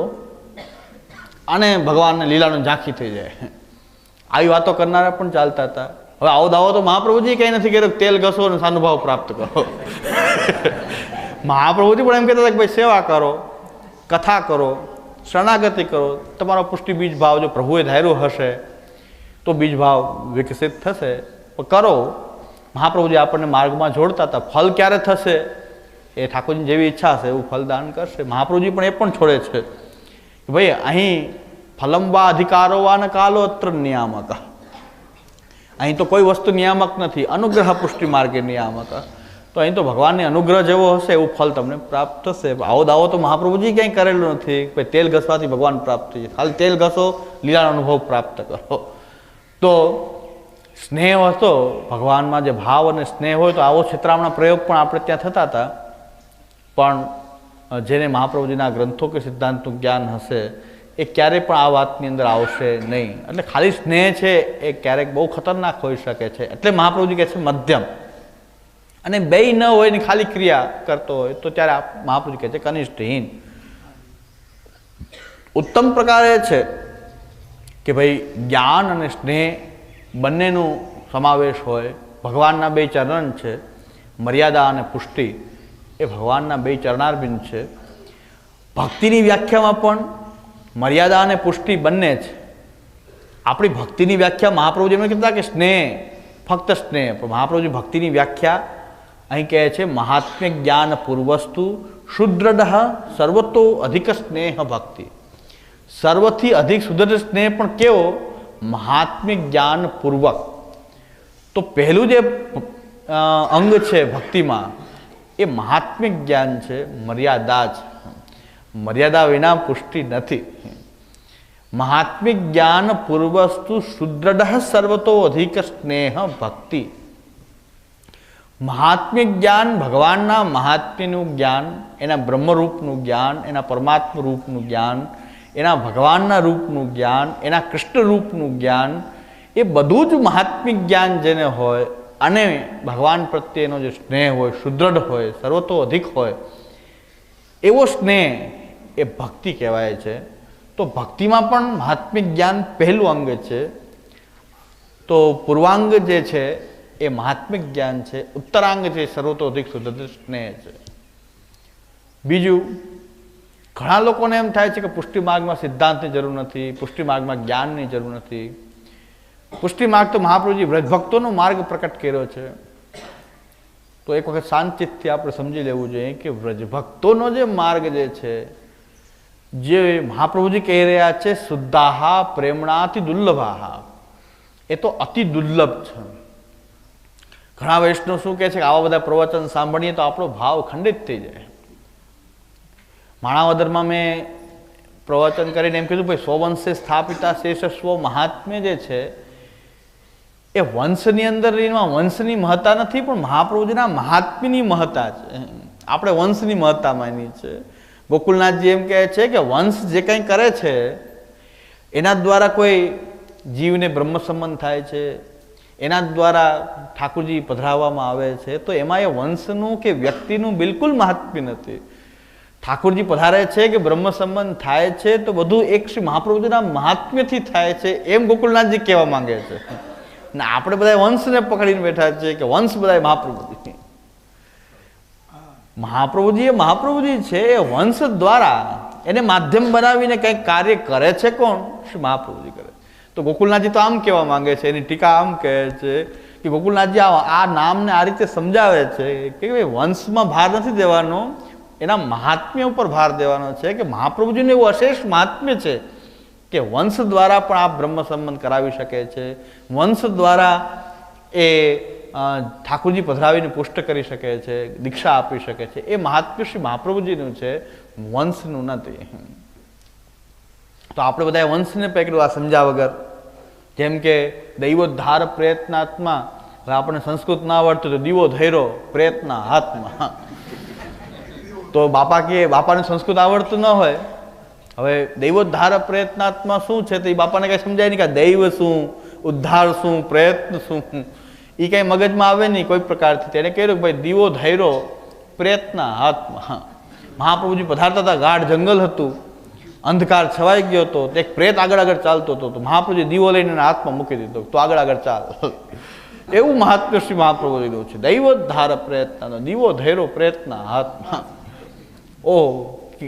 અને ભગવાનને લીલાનું ઝાંખી થઈ જાય. આવી વાતો કરનારા પણ ચાલતા હતા. હવે આવો દાવો તો મહાપ્રભુજી કંઈ નથી કર્યો, તેલ ઘસો અને સાનુભાવ પ્રાપ્ત કરો. મહાપ્રભુજી પણ એમ કહેતા હતા કે ભાઈ સેવા કરો, કથા કરો, શરણાગતિ કરો, તમારો પુષ્ટિ બીજ ભાવ જો પ્રભુએ ધાર્યું હશે તો બીજ ભાવ વિકસિત થશે. કરો. મહાપ્રભુજી આપણને માર્ગમાં જોડતા હતા. ફલ ક્યારે થશે એ ઠાકોરજી જેવી ઈચ્છા હશે એવું ફલદાન કરશે. મહાપ્રભુજી પણ એ પણ છોડે છે કે ભાઈ અહીં ફલમવા અધિકારો વા ન કાલો અત્ર નિયામક. અહીં તો કોઈ વસ્તુ નિયામક નથી, અનુગ્રહ પુષ્ટિ માર્ગે નિયામક. તો અહીં તો ભગવાનની અનુગ્રહ જેવો હશે એવું ફલ તમને પ્રાપ્ત થશે. આવો દાવો તો મહાપ્રભુજી ક્યાંય કરેલો નથી કે તેલ ઘસવાથી ભગવાન પ્રાપ્ત થઈ જાય. ખાલી તેલ ઘસો, લીલાનો અનુભવ પ્રાપ્ત કરો. તો સ્નેહ હતો ભગવાનમાં, જે ભાવ અને સ્નેહ હોય તો આવો છેતરામણા પ્રયોગ પણ આપણે ત્યાં થતા હતા. પણ જેને મહાપ્રભુજીના ગ્રંથો કે સિદ્ધાંતનું જ્ઞાન હશે એ ક્યારેય પણ આ વાતની અંદર આવશે નહીં. એટલે ખાલી સ્નેહ છે એ ક્યારેક બહુ ખતરનાક હોઈ શકે છે. એટલે મહાપ્રભુજી કહે છે મધ્યમ. અને બેય ન હોય ને ખાલી ક્રિયા કરતો હોય તો ત્યારે મહાપ્રભુજી કહે છે કનિષ્ઠહીન. ઉત્તમ પ્રકાર એ છે કે ભાઈ જ્ઞાન અને સ્નેહ બંનેનું સમાવેશ હોય. ભગવાનના બે ચરણ છે, મર્યાદા અને પુષ્ટિ, એ ભગવાનના બે ચરણારબિંદ છે. ભક્તિની વ્યાખ્યામાં પણ મર્યાદા અને પુષ્ટિ બંને છે. આપણી ભક્તિની વ્યાખ્યા મહાપ્રભુજી એમ કહેતા કે સ્નેહ, ફક્ત સ્નેહ. પણ મહાપ્રભુજી ભક્તિની વ્યાખ્યા અહીં કહે છે મહાત્મ્ય જ્ઞાન પૂર્વસ્તુ શુદ્રઢ સર્વતો અધિક સ્નેહ ભક્તિ. સર્વથી અધિક સુદૃઢ સ્નેહ પણ કેવો? મહાત્મ્ય જ્ઞાન પૂર્વક. તો પહેલું જે અંગ છે ભક્તિમાં એ મહાત્મ્ય જ્ઞાન છે, મર્યાદા છે. મર્યાદા વિના પુષ્ટિ નથી. મહાત્મિક જ્ઞાન પૂર્વસ્તુ સુદૃઢ સર્વતો અધિક સ્નેહ ભક્તિ. મહાત્મિક જ્ઞાન ભગવાનના મહાત્મ્યનું જ્ઞાન, એના બ્રહ્મરૂપનું જ્ઞાન, એના પરમાત્મા રૂપનું જ્ઞાન, એના ભગવાનના રૂપનું જ્ઞાન, એના કૃષ્ણ રૂપનું જ્ઞાન, એ બધું જ મહાત્મિક જ્ઞાન જેને હોય અને ભગવાન પ્રત્યેનો જે સ્નેહ હોય, સુદૃઢ હોય, સર્વતો અધિક હોય, એવો સ્નેહ એ ભક્તિ કહેવાય છે. તો ભક્તિમાં પણ મહાત્મિક જ્ઞાન પહેલું અંગ છે. તો પૂર્વાંગ જે છે એ મહાત્મિક જ્ઞાન છે, ઉત્તરાંગ છે સર્વતો અધિક સુદૃઢ સ્નેહ છે. બીજું, ઘણા લોકોને એમ થાય છે કે પુષ્ટિ માર્ગમાં સિદ્ધાંતની જરૂર નથી, પુષ્ટિ માર્ગમાં જ્ઞાનની જરૂર નથી. પુષ્ટિ માર્ગ તો મહાપ્રભુજી વ્રજભક્તોનો માર્ગ પ્રકટ કર્યો છે. તો એક વખત શાંતિથી આપણે સમજી લેવું જોઈએ કે વ્રજભક્તોનો જે માર્ગ જે છે, જે મહાપ્રભુજી કહી રહ્યા છે શુદ્ધાહા પ્રેમણાથી દુર્લભાહા, એ તો અતિ દુર્લભ છે. ઘણા વૈષ્ણવ શું કહે છે કે આવા બધા પ્રવચન સાંભળીએ તો આપણો ભાવ ખંડિત થઈ જાય. માણાવદરમાં મેં પ્રવચન કરીને એમ કીધું ભાઈ સ્વવંશે સ્થાપિતા શેષ સ્વ મહાત્મ્ય જે છે એ વંશની અંદર એમાં વંશની મહત્તા નથી, પણ મહાપ્રભુજીના મહાત્મ્યની મહત્તા છે. આપણે વંશની મહત્તા માની છે. ગોકુલનાથજી એમ કહે છે કે વંશ જે કંઈ કરે છે એના દ્વારા કોઈ જીવને બ્રહ્મ સંબંધ થાય છે, એના દ્વારા ઠાકોરજી પધરાવવામાં આવે છે, તો એમાં એ વંશનું કે વ્યક્તિનું બિલકુલ મહાત્મ્ય નથી. ઠાકોરજી પધારે છે કે બ્રહ્મ સંબંધ થાય છે તો બધું એક શ્રી મહાપ્રભુજીના મહાત્મ્યથી થાય છે, એમ ગોકુલનાથજી કહેવા માંગે છે. ને આપણે બધા વંશને પકડીને બેઠા છીએ કે વંશ બધા મહાપ્રભુજી. મહાપ્રભુજી એ મહાપ્રભુજી છે, એ વંશ દ્વારા એને માધ્યમ બનાવીને કંઈક કાર્ય કરે છે. કોણ? શ્રી મહાપ્રભુજી કરે. તો ગોકુલનાથજી તો આમ કહેવા માંગે છે, એની ટીકા આમ કહે છે કે ગોકુલનાથજી આ નામને આ રીતે સમજાવે છે કે ભાઈ વંશમાં ભાર નથી દેવાનો, એના મહાત્મ્ય ઉપર ભાર દેવાનો છે. કે મહાપ્રભુજીનું એવું અશેષ મહાત્મ્ય છે કે વંશ દ્વારા પણ આ બ્રહ્મ સંબંધ કરાવી શકે છે, વંશ દ્વારા એ ઠાકોરજી પધરાવીને પુષ્ટ કરી શકે છે, દીક્ષા આપી શકે છે. એ મહાત્મ્ય શ્રી મહાપ્રભુજીનું છે, વંશનું નથી. તો આપણે બધા વંશને પકડ્યું આ સમજ્યા વગર. જેમ કે દૈવોદ્ધાર પ્રયત્નાત્મા, હવે આપણને સંસ્કૃત ના આવડતું તો દીવો ધૈર્યો પ્રયત્ન હાથમાં. તો બાપા કે બાપાને સંસ્કૃત આવડતું ન હોય, હવે દૈવોદ્ધાર પ્રયત્નાત્મા શું છે તો એ બાપાને કંઈ સમજાય નહીં કે દૈવ શું, ઉદ્ધાર શું, પ્રયત્ન શું, એ કંઈ મગજમાં આવે નહીં કોઈ પ્રકારથી. તેને કહ્યું કે ભાઈ દીવો ધૈર્યો પ્રયત્ન હાથમાં. મહાપ્રભુજી પધારતા હતા, ગાઢ જંગલ હતું, અંધકાર છવાઈ ગયો હતો, એક પ્રેત આગળ આગળ ચાલતો હતો. તો મહાપ્રભુજી દીવો લઈને એના હાથમાં મૂકી દીધો, તો આગળ આગળ ચાલ. એવું મહાત્મ્ય શ્રી મહાપ્રભુજીનું છે. દૈવોદ્ધાર પ્રયત્ન, દીવો ધૈર્યો પ્રયત્ન હાથમાં. ઓહ,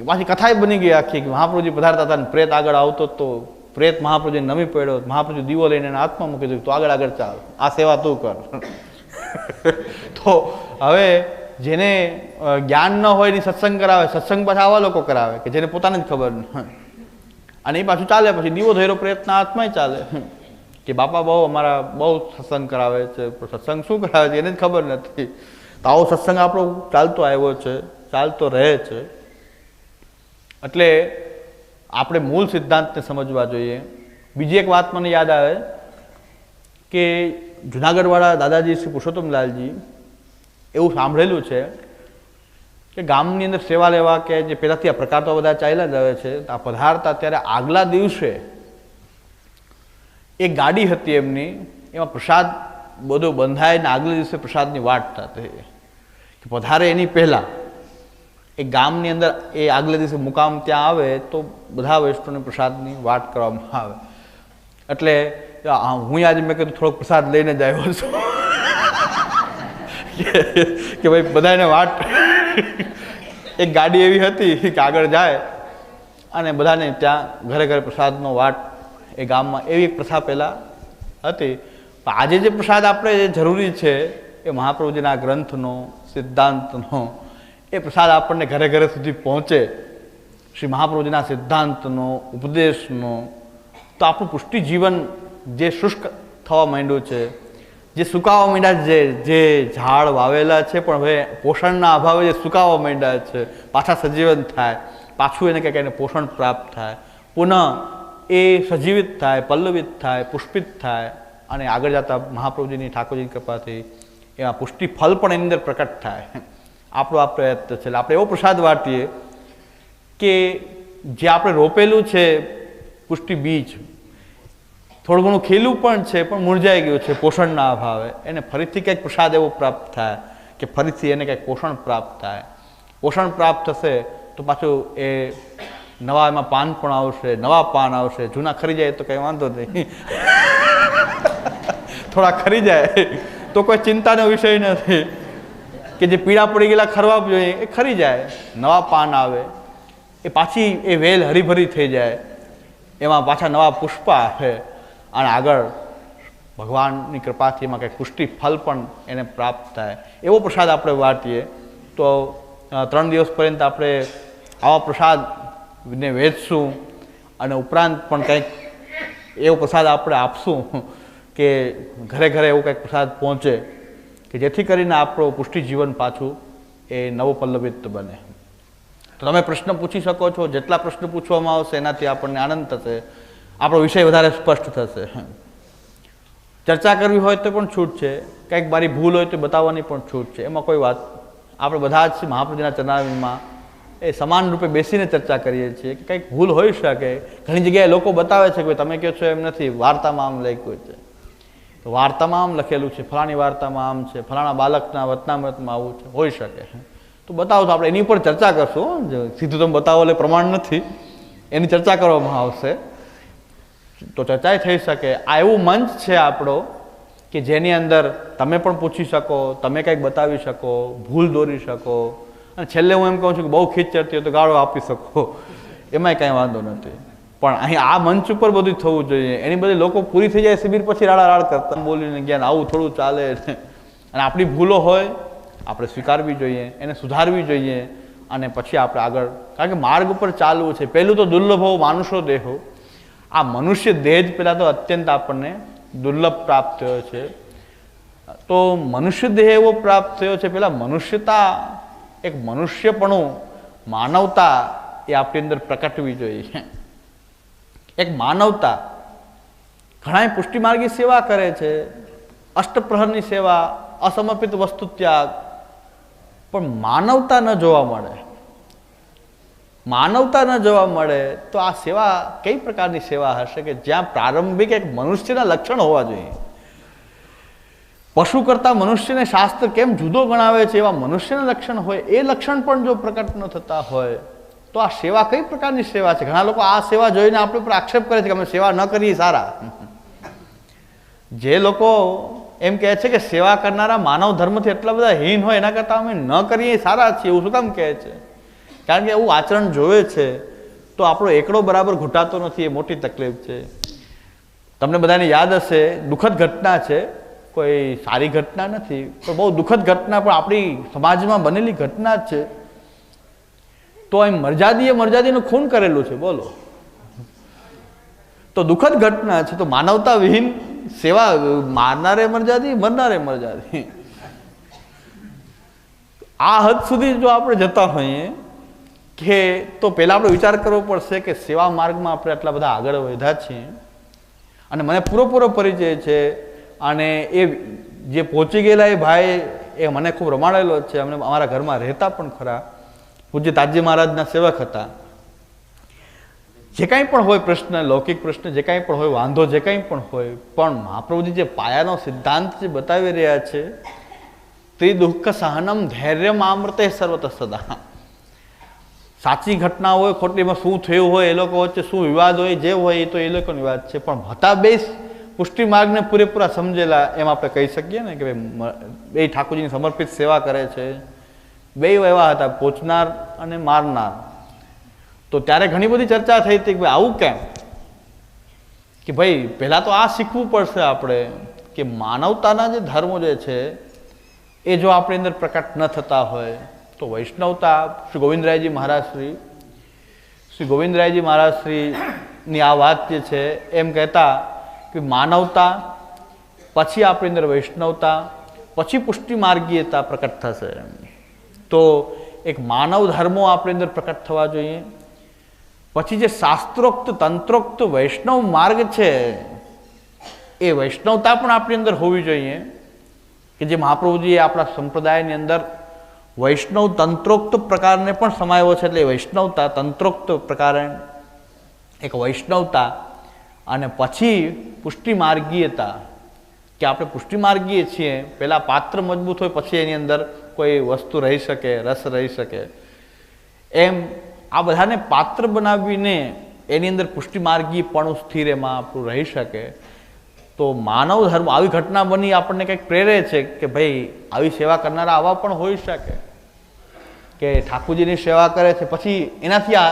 પાછી કથાએ બની ગઈ આખી કે મહાપ્રભુજી પધારતા હતા ને પ્રેત આગળ આવતો તો પ્રેત મહાપ્રભુજી નમી પડ્યો, મહાપ્રભુજી દીવો લઈને એના હાથમાં મૂકી દીધું, તો આગળ આગળ ચાલ, આ સેવા તું કર. તો હવે જેને જ્ઞાન ન હોય એની સત્સંગ કરાવે, સત્સંગ પાછા આવા લોકો કરાવે કે જેને પોતાને જ ખબર ન હોય, અને એ પાછું ચાલે. પછી દીવો ધૈર્યો પ્રયત્ન હાથમાં ચાલે કે બાપા બહુ અમારા બહુ સત્સંગ કરાવે છે, પણ સત્સંગ શું કરાવે છે એને જ ખબર નથી. તો આવો સત્સંગ આપણો ચાલતો આવ્યો છે, ચાલતો રહે છે. એટલે આપણે મૂળ સિદ્ધાંતને સમજવા જોઈએ. બીજી એક વાત મને યાદ આવે કે જુનાગઢવાળા દાદાજી શ્રી પુરુષોત્તમલાલજી એવું સાંભળેલું છે કે ગામની અંદર સેવા લેવા કે જે પહેલાંથી આ પ્રકાર તો બધા ચાલ્યા જ આવે છે, આ પધારતા ત્યારે આગલા દિવસે એક ગાડી હતી એમની, એમાં પ્રસાદ બધો બંધાય ને આગલા દિવસે પ્રસાદની વાટ થતી. પધારે એની પહેલાં એ ગામની અંદર એ આગલે દિવસે મુકામ ત્યાં આવે તો બધા વૈષ્ણવને પ્રસાદની વાટ કરવામાં આવે. એટલે હું આજે મેં કીધું થોડોક પ્રસાદ લઈને જ આવ્યો છું કે ભાઈ બધાને વાટ. એક ગાડી એવી હતી કે આગળ જાય અને બધાને ત્યાં ઘરે ઘરે પ્રસાદનો વાટ એ ગામમાં, એવી એક પ્રથા પહેલાં હતી. પણ આજે જે પ્રસાદ આપણે જે જરૂરી છે એ મહાપ્રભુજીના ગ્રંથનો, સિદ્ધાંતનો, એ પ્રસાદ આપણને ઘરે ઘરે સુધી પહોંચે, શ્રી મહાપ્રભુજીના સિદ્ધાંતનો, ઉપદેશનો. તો આપણું પુષ્ટિ જીવન જે શુષ્ક થવા માંડ્યું છે, જે સુકાવા માંડ્યા છે, જે ઝાડ વાવેલા છે પણ હવે પોષણના અભાવે જે સુકાવા માંડ્યા છે, પાછા સજીવન થાય, પાછું એને કંઈક એને પોષણ પ્રાપ્ત થાય, પુનઃ એ સજીવિત થાય, પલ્લવિત થાય, પુષ્પિત થાય અને આગળ જતા મહાપ્રભુજીની ઠાકોરજીની કૃપાથી એમાં પુષ્ટિ ફળ પણ એની અંદર પ્રકટ થાય. આપણો આ પ્રયત્ન છે. એટલે આપણે એવો પ્રસાદ વાટીએ કે જે આપણે રોપેલું છે પુષ્ટિ બીજ થોડું ઘણું ખીલું પણ છે પણ મુરઝાઈ ગયું છે પોષણના અભાવે, એને ફરીથી કંઈક પ્રસાદ એવો પ્રાપ્ત થાય કે ફરીથી એને કંઈક પોષણ પ્રાપ્ત થાય. પોષણ પ્રાપ્ત થશે તો પાછું એ નવા એમાં પાન પણ આવશે, નવા પાન આવશે. જૂના ખરી જાય તો કંઈ વાંધો નહીં, થોડા ખરી જાય તો કોઈ ચિંતાનો વિષય નથી. કે જે પીળા પડી ગયેલા ખરવા જોઈએ એ ખરી જાય, નવા પાન આવે, એ પાછી એ વેલ હરીભરી થઈ જાય, એમાં પાછા નવા પુષ્પ આવે અને આગળ ભગવાનની કૃપાથી એમાં કંઈક પુષ્ટિ ફળ પણ એને પ્રાપ્ત થાય. એવો પ્રસાદ આપણે વાટીએ તો 3 દિવસ પર્યંત આપણે આવા પ્રસાદને વેચશું અને ઉપરાંત પણ કંઈક એવો પ્રસાદ આપણે આપશું કે ઘરે ઘરે એવું કંઈક પ્રસાદ પહોંચે કે જેથી કરીને આપણું પુષ્ટિ જીવન પાછું એ નવપલ્લવિત બને. તો તમે પ્રશ્ન પૂછી શકો છો, જેટલા પ્રશ્ન પૂછવામાં આવશે એનાથી આપણને આનંદ થશે, આપણો વિષય વધારે સ્પષ્ટ થશે. ચર્ચા કરવી હોય તો પણ છૂટ છે, કંઈક મારી ભૂલ હોય તો બતાવવાની પણ છૂટ છે, એમાં કોઈ વાત. આપણે બધા જ મહાપ્રભુજીના ચરણારવિંદમાં એ સમાન રૂપે બેસીને ચર્ચા કરીએ છીએ કે કંઈક ભૂલ હોઈ શકે. ઘણી જગ્યાએ લોકો બતાવે છે કે તમે કહો છો એમ નથી, વાર્તામાં આમ લખ્યું છે, તો વાર્તામાં આમ લખેલું છે, ફલાણી વાર્તામાં આમ છે, ફલાણા બાળકના વતનામૃતમાં આવું છે, હોઈ શકે. તો બતાવો તો આપણે એની પર ચર્ચા કરશું. સીધું તમે બતાવો એટલે પ્રમાણ નથી, એની ચર્ચા કરવામાં આવશે તો ચર્ચા થઈ શકે. આ એવું મંચ છે આપણો કે જેની અંદર તમે પણ પૂછી શકો, તમે કંઈક બતાવી શકો, ભૂલ દોરી શકો અને છેલ્લે હું એમ કહું છું કે બહુ ખીચ ચડતી હોય તો ગાળો આપી શકો, એમાંય કાંઈ વાંધો નથી. પણ અહીં આ મંચ ઉપર બધું થવું જોઈએ. એની બધી લોકો પૂરી થઈ જાય શિબિર પછી રાડારાડ કરતા બોલીને જ્ઞાન આવું થોડું ચાલે. અને આપણી ભૂલો હોય આપણે સ્વીકારવી જોઈએ, એને સુધારવી જોઈએ અને પછી આપણે આગળ, કારણ કે માર્ગ ઉપર ચાલવું છે. પહેલું તો દુર્લભો માનુષો દેહો, આ મનુષ્ય દેહ જ પહેલાં તો અત્યંત આપણને દુર્લભ પ્રાપ્ત થયો છે. તો મનુષ્ય દેહ એવો પ્રાપ્ત થયો છે, પહેલાં મનુષ્યતા, એક મનુષ્યપણું, માનવતા એ આપણી અંદર પ્રકટવી જોઈએ. એક માનવતા. ઘણા પુષ્ટિમાર્ગી સેવા કરે છે, અષ્ટપ્રહરની સેવા, અસમર્પિત વસ્તુ ત્યાગ, પણ માનવતા ન જોવા મળે. માનવતા ન જોવા મળે તો આ સેવા કઈ પ્રકારની સેવા હશે કે જ્યાં પ્રારંભિક એક મનુષ્યના લક્ષણ હોવા જોઈએ. પશુ કરતાં મનુષ્યને શાસ્ત્ર કેમ જુદો ગણાવે છે એવા મનુષ્યના લક્ષણ હોય, એ લક્ષણ પણ જો પ્રકટ ન થતા હોય તો આ સેવા કઈ પ્રકારની સેવા છે. ઘણા લોકો આ સેવા જોઈને આપણે ઉપર આક્ષેપ કરે છે કે અમે સેવા ન કરીએ સારા. જે લોકો એમ કહે છે કે સેવા કરનારા માનવ ધર્મથી એટલા બધા હીન હોય એના કરતાં અમે ન કરીએ સારા છીએ, એવું શું કામ કહે છે? કારણ કે એવું આચરણ જોવે છે તો આપણો એકડો બરાબર ઘૂંટાતો નથી, એ મોટી તકલીફ છે. તમને બધાને યાદ હશે, દુઃખદ ઘટના છે, કોઈ સારી ઘટના નથી પણ બહુ દુઃખદ ઘટના, પણ આપણી સમાજમાં બનેલી ઘટના જ છે. તો એમ મરજાદીનું ખૂન કરેલું છે, બોલો. તો દુઃખદ ઘટના છે. તો માનવતા વિહીન સેવા, મારનારે મરજાદી, મરનારે મરજાદી, આ હદ સુધી જો આપણે જતા હોઈએ કે તો પહેલાં આપણે વિચાર કરવો પડશે કે સેવા માર્ગમાં આપણે આટલા બધા આગળ વધ્યા છીએ. અને મને પૂરો પરિચય છે અને એ જે પહોંચી ગયેલા એ ભાઈ એ મને ખૂબ રમાડેલો છે. અમને અમારા ઘરમાં રહેતા પણ ખરા, પૂજ્ય તાજી મહારાજના સેવક હતા. જે કાંઈ પણ હોય પ્રશ્ન, લૌકિક પ્રશ્ન જે કાંઈ પણ હોય, વાંધો જે કાંઈ પણ હોય, પણ મહાપ્રભુજી જે પાયાનો સિદ્ધાંત જે બતાવી રહ્યા છે, ત્રિદુઃખ સહનમ ધૈર્યમ આમૃતે સર્વત સદા. સાચી ઘટના હોય, ખોટીમાં શું થયું હોય, એ લોકો વચ્ચે શું વિવાદ હોય, જે હોય એ તો એ લોકોનો વિવાદ છે, પણ હતા બે પુષ્ટિ માર્ગને પૂરેપૂરા સમજેલા એમ આપણે કહી શકીએ ને કે ભાઈ બે ઠાકોરજીની સમર્પિત સેવા કરે છે. બે એવા હતા, પહોંચનાર અને મારનાર. તો ત્યારે ઘણી બધી ચર્ચા થઈ હતી કે ભાઈ આવું કેમ, કે ભાઈ પહેલાં તો આ શીખવું પડશે આપણે કે માનવતાના જે ધર્મો જે છે એ જો આપણી અંદર પ્રકટ ન થતા હોય તો વૈષ્ણવતા, શ્રી ગોવિંદરાયજી મહારાજ શ્રીની આ વાત જે છે એમ કહેતા કે માનવતા, પછી આપણી અંદર વૈષ્ણવતા, પછી પુષ્ટિ માર્ગીયતા પ્રકટ થશે. તો એક માનવ ધર્મો આપણી અંદર પ્રકટ થવા જોઈએ, પછી જે શાસ્ત્રોક્ત તંત્રોક્ત વૈષ્ણવ માર્ગ છે એ વૈષ્ણવતા પણ આપણી અંદર હોવી જોઈએ કે જે મહાપ્રભુજીએ આપણા સંપ્રદાયની અંદર વૈષ્ણવ તંત્રોક્ત પ્રકારને પણ સમાયો છે. એટલે વૈષ્ણવતા તંત્રોક્ત પ્રકારે એક વૈષ્ણવતા અને પછી પુષ્ટિ માર્ગીયતા કે આપણે પુષ્ટિ માર્ગીય છીએ. પહેલાં પાત્ર મજબૂત હોય પછી એની અંદર કોઈ વસ્તુ રહી શકે, રસ રહી શકે. એમ આ બધાને પાત્ર બનાવીને એની અંદર પુષ્ટિ માર્ગીયપણું સ્થિર એમાં આપણું રહી શકે. તો માનવ ધર્મ આવી ઘટના બની આપણને કંઈક પ્રેરે છે કે ભાઈ આવી સેવા કરનારા આવા પણ હોઈ શકે કે ઠાકોરજીની સેવા કરે છે. પછી એનાથી આ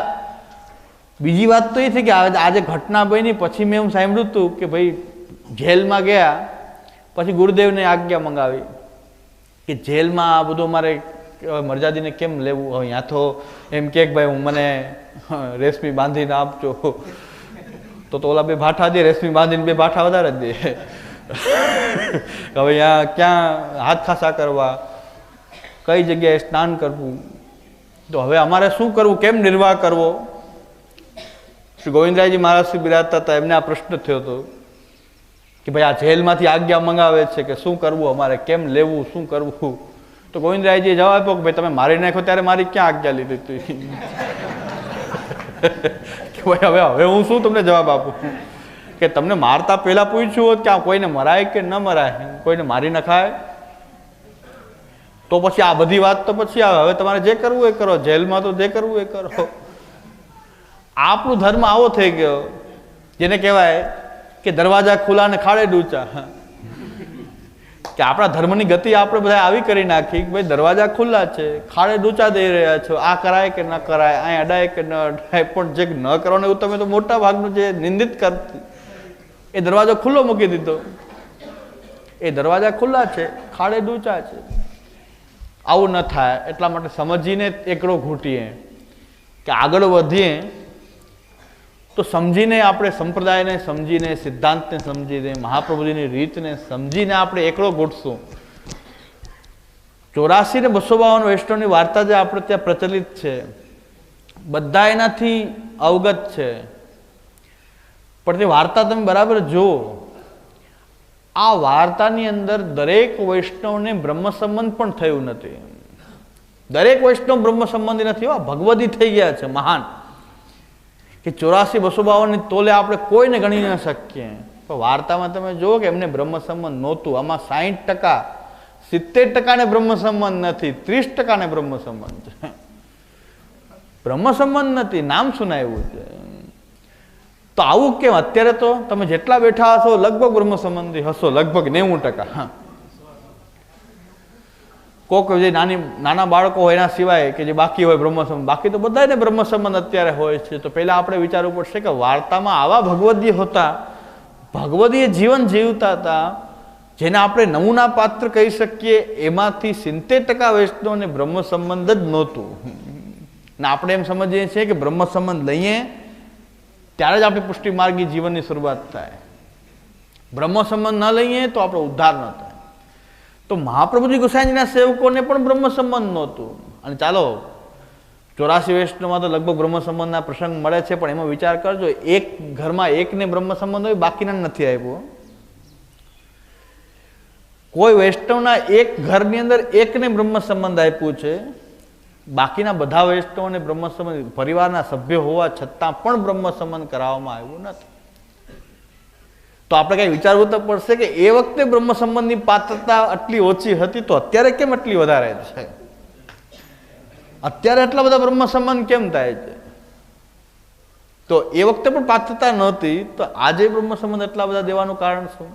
બીજી વાત તો એ છે કે આજે ઘટના બની પછી મેં એવું સાંભળ્યું હતું કે ભાઈ જેલમાં ગયા પછી ગુરુદેવને આજ્ઞા મંગાવી કે જેલમાં આ બધું અમારે મરજાદીને કેમ લેવું. હવે ત્યાં તો એમ કે ભાઈ હું મને રેશમી બાંધીને આપજો તો ઓલા બે ભાઠા દે, રેશમી બાંધીને બે ભાઠા વધારે જ દે. હવે અહીંયા ક્યાં હાથ ખાસા કરવા, કઈ જગ્યાએ સ્નાન કરવું, તો હવે અમારે શું કરવું, કેમ નિર્વાહ કરવો. શ્રી ગોવિંદરાયજી મહારાજ શ્રી બિરાજતા હતા, એમને આ પ્રશ્ન થયો હતો કે ભાઈ આ જેલમાંથી આજ્ઞા મંગાવે છે કે શું કરવું અમારે, કેમ લેવું, શું કરવું. તો ગોવિંદરાયજીએ જવાબ આપ્યો કે ભાઈ તમે મારી નાખો ત્યારે મારી ક્યાં આજ્ઞા લીધી હતી. કે ભાઈ હવે હું શું તમને જવાબ આપું કે તમને મારતા પહેલા પૂછ્યું હોત કે આ કોઈને મરાય કે ન મરાય, કોઈને મારી નખાય, તો પછી આ બધી વાત તો પછી આવે. હવે તમારે જે કરવું એ કરો, જેલમાં તો જે કરવું એ કરો. આપણું ધર્મ આવો થઈ ગયો જેને કહેવાય કે દરવાજા ખુલ્લા ને ખાડે ડૂચા. કે આપણા ધર્મની ગતિ આપણે બધા આવી કરી નાખી કે ભાઈ દરવાજા ખુલ્લા છે, ખાડે ડૂચા દઈ રહ્યા છો, આ કરાય કે ન કરાય, અહીં અડાય કે ન અડાય. પણ જે ન કરવાનું એવું તમે તો મોટા ભાગનું જે નિંદિત કરતી એ દરવાજો ખુલ્લો મૂકી દીધો. એ દરવાજા ખુલ્લા છે, ખાડે ડૂચા છે. આવું ન થાય એટલા માટે સમજીને એકડો ઘૂંટીએ કે આગળ વધીએ તો સમજીને આપણે સંપ્રદાયને સમજીને, સિદ્ધાંતને સમજીને, મહાપ્રભુજીની રીતને સમજીને આપણે એકડો ઘૂંટશું. 84 ને 252 વૈષ્ણવની વાર્તા જે આપણે ત્યાં પ્રચલિત છે, બધા એનાથી અવગત છે. પણ તે વાર્તા તમે બરાબર જુઓ, આ વાર્તાની અંદર દરેક વૈષ્ણવને બ્રહ્મ સંબંધ પણ થયું નથી. દરેક વૈષ્ણવ બ્રહ્મ સંબંધી નથી. ભગવદી થઈ ગયા છે મહાન કે 84-252 ની તોલે આપણે કોઈને ગણી ન શકીએ. પણ વાર્તામાં તમે જુઓ કે એમને બ્રહ્મ સંબંધ નહોતું. આમાં 60%, 70% ને બ્રહ્મ સંબંધ નથી, 30% ને બ્રહ્મ સંબંધ છે. બ્રહ્મ સંબંધ નથી, નામ સુનાવ્યું છે. તો આવું કેમ? અત્યારે તો તમે જેટલા બેઠા હશો લગભગ બ્રહ્મ સંબંધી હશો, લગભગ 90%. કોક જે નાના બાળકો હોય એના સિવાય કે જે બાકી હોય બ્રહ્મ સંબંધ, બાકી તો બધાને બ્રહ્મ સંબંધ અત્યારે હોય છે. તો પહેલા આપણે વિચારવું પડશે કે વાર્તામાં આવા ભગવદીય હતા, ભગવદીય જીવન જીવતા હતા, જેને આપણે નમૂના પાત્ર કહી શકીએ. એમાંથી 70% વૈષ્ણવને બ્રહ્મ સંબંધ જ નહોતું. ને આપણે એમ સમજીએ છીએ કે બ્રહ્મ સંબંધ લઈએ ત્યારે જ આપણી પુષ્ટિ માર્ગી જીવનની શરૂઆત થાય. બ્રહ્મ સંબંધ ન લઈએ તો આપણો ઉદ્ધાર ન થાય. તો મહાપ્રભુજી ગોસાઈજીના સેવકોને પણ બ્રહ્મ સંબંધ નહોતું. અને ચાલો 84 વૈષ્ણવમાં તો લગભગ બ્રહ્મ સંબંધના પ્રસંગ મળે છે, પણ એમાં વિચાર કરજો, એક ઘરમાં એકને બ્રહ્મ સંબંધ હોય, બાકીના નથી આપ્યો. કોઈ વૈષ્ણવના એક ઘરની અંદર એકને બ્રહ્મ સંબંધ આપ્યું છે, બાકીના બધા વૈષ્ણવોને બ્રહ્મ સંબંધ પરિવારના સભ્ય હોવા છતાં પણ બ્રહ્મ સંબંધ કરાવવામાં આવ્યું નથી. તો આપણે કઈ વિચારવું તો પડશે કે એ વખતે બ્રહ્મ સંબંધની પાત્રતા આટલી ઓછી હતી તો અત્યારે કેમ આટલી વધારે છે? અત્યારે આટલા બધા બ્રહ્મ સંબંધ કેમ થાય છે? તો એ વખતે પણ પાત્રતા નહોતી, તો આજે બ્રહ્મ સંબંધ એટલા બધા દેવાનું કારણ શું?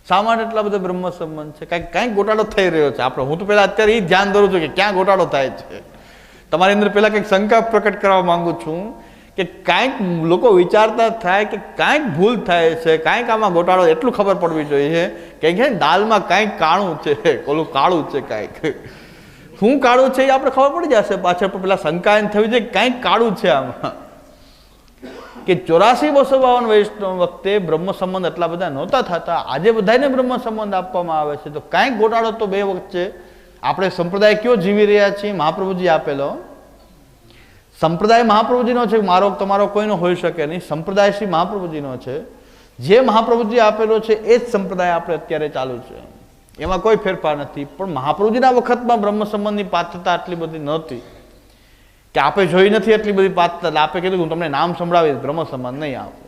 શા માટે એટલા બધા બ્રહ્મ સંબંધ છે? કાંઈક ગોટાળો થઈ રહ્યો છે. આપણે હું તો પહેલા અત્યારે એ ધ્યાન ધરું છું કે ક્યાં ગોટાળો થાય છે. તમારી અંદર પહેલા કંઈક શંકા પ્રકટ કરવા માંગુ છું કે કાંઈક લોકો વિચારતા થાય કે કાંઈક ભૂલ થાય છે, કાંઈક આમાં ગોટાળો. એટલું ખબર પડવી જોઈએ કે દાલમાં કાંઈક કાળું છે, ઓલું કાળું છે. કાંઈક શું કાળું છે એ આપણે ખબર પડી જશે પાછળ. પણ પેલા શંકા એમ થવી જોઈએ કાંઈક કાળું છે આમાં. કે 84-252 વૈષ્ણવ વખતે બ્રહ્મ સંબંધ એટલા બધા નહોતા થતા, આજે બધાને બ્રહ્મ સંબંધ આપવામાં આવે છે. તો કાંઈક ગોટાળો તો બે વખત છે. આપણે સંપ્રદાય કયો જીવી રહ્યા છીએ? મહાપ્રભુજી આપેલો સંપ્રદાય મહાપ્રભુજીનો છે, મારો તમારો કોઈનો હોઈ શકે નહીં. સંપ્રદાય શ્રી મહાપ્રભુજીનો છે. જે મહાપ્રભુજી આપેલો છે એ જ સંપ્રદાય આપણે અત્યારે ચાલુ છે, એમાં કોઈ ફેરફાર નથી. પણ મહાપ્રભુજીના વખતમાં બ્રહ્મ સંબંધની પાત્રતા આટલી બધી નહોતી કે આપે જોઈ નથી એટલી બધી પાત્રતા. આપે કીધું હું તમને નામ સંભળાવીશ, બ્રહ્મ સંબંધ નહીં આપું.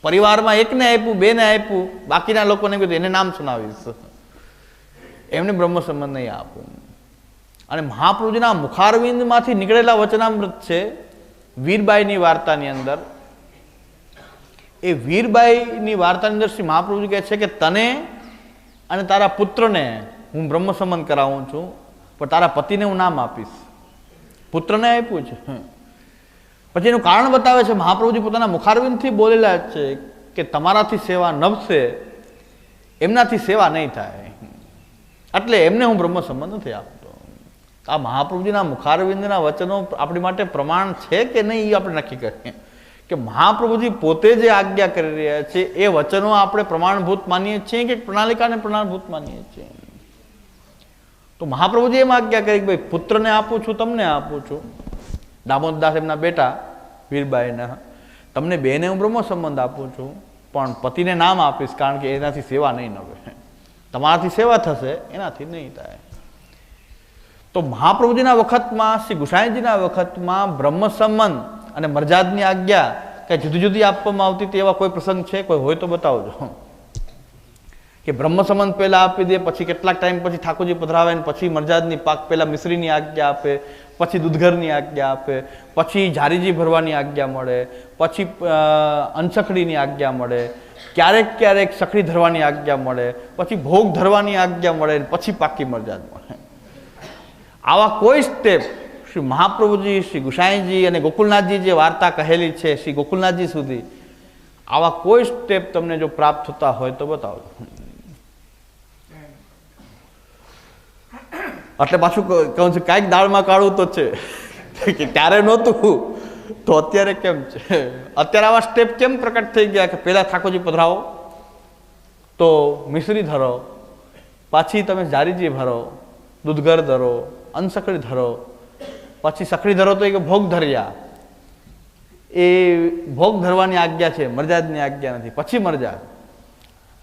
પરિવારમાં એકને આપ્યું, બેને આપ્યું, બાકીના લોકોને કીધું એને નામ સુનાવીશ, એમને બ્રહ્મ સંબંધ નહીં આપું. અને મહાપ્રભુજીના મુખારવિંદમાંથી નીકળેલા વચનામૃત છે વીરબાઈની વાર્તાની અંદર. એ વીરબાઈની વાર્તાની અંદર શ્રી મહાપ્રભુજી કહે છે કે તને અને તારા પુત્રને હું બ્રહ્મ સંબંધ કરાવું છું, પણ તારા પતિને હું નામ આપીશ. પુત્રને આપ્યું છે. પછી એનું કારણ બતાવે છે, મહાપ્રભુજી પોતાના મુખારવિંદથી બોલેલા છે કે તમારાથી સેવા નભશે, એમનાથી સેવા નહીં થાય, એટલે એમને હું બ્રહ્મ સંબંધ નથી આપતો. આ મહાપ્રભુજીના મુખારવિંદના વચનો આપણી માટે પ્રમાણ છે કે નહીં એ આપણે નક્કી કરીએ. કે મહાપ્રભુજી પોતે જે આજ્ઞા કરી રહ્યા છે એ વચનો આપણે પ્રમાણભૂત માનીએ છીએ કે પ્રણાલિકાને પ્રમાણભૂત માનીએ છીએ. તો મહાપ્રભુજી એમ આજ્ઞા કરી કે ભાઈ પુત્રને આપું છું, તમને આપું છું, દામોદરદાસ એમના બેટા વીરબાઈના, તમને બેને હું બ્રહ્મ સંબંધ આપું છું, પણ પતિને નામ આપીશ, કારણ કે એનાથી સેવા નહીં નવે, તમારાથી સેવા થશે, એનાથી નહીં થાય. તો મહાપ્રભુજીના વખતમાં, શ્રી ગુસાઈજીના વખતમાં બ્રહ્મ સંબંધ અને મરજાદની આજ્ઞા કે જુદી જુદી આપવામાં આવતી હતી, એવા કોઈ પ્રસંગ છે? કોઈ હોય તો બતાવજો. કે બ્રહ્મ સંબંધ પહેલા આપી દે, પછી કેટલાક ટાઈમ પછી ઠાકોરજી પધરાવે, ને પછી મરજાદની પાક પહેલા મિશ્રીની આજ્ઞા આપે, પછી દૂધઘરની આજ્ઞા આપે, પછી ઝારીજી ભરવાની આજ્ઞા મળે, પછી અંશખડીની આજ્ઞા મળે, ક્યારેક ક્યારેક સખડી ધરવાની આજ્ઞા મળે, પછી ભોગ ધરવાની આજ્ઞા મળે, પછી પાકી મરજાદ મળે. આવા કોઈ સ્ટેપ શ્રી મહાપ્રભુજી, શ્રી ગુસાઈજી અને ગોકુલનાથજી જે વાર્તા કહેલી છે શ્રી ગોકુલનાથજી સુધી, આવા કોઈ સ્ટેપ તમને જો પ્રાપ્ત થતા હોય તો બતાવો. એટલે પાછું કહું છું, કાંઈક દાળમાં કાળું તો છે કે ત્યારે નહોતું તો અત્યારે કેમ છે? અત્યારે આવા સ્ટેપ કેમ પ્રકટ થઈ ગયા કે પહેલા ઠાકોરજી પધરાવો તો મિશ્રી ધરો, પાછી તમે ઝારીજી ભરો, દૂધઘર ધરો, અનસકડી ધરો, પછી સકડી ધરો તો એ ભોગ ધર્યા, એ ભોગ ધરવાની આજ્ઞા છે, મરજાદની આજ્ઞા નથી, પછી મરજાદ.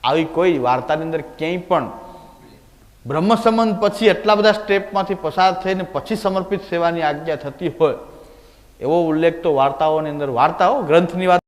આવી કોઈ વાર્તાની અંદર ક્યાંય પણ બ્રહ્મ સંબંધ પછી એટલા બધા સ્ટેપમાંથી પસાર થઈને પછી સમર્પિત સેવાની આજ્ઞા થતી હોય એવો ઉલ્લેખ તો વાર્તાઓની અંદર, વાર્તાઓ ગ્રંથની વાત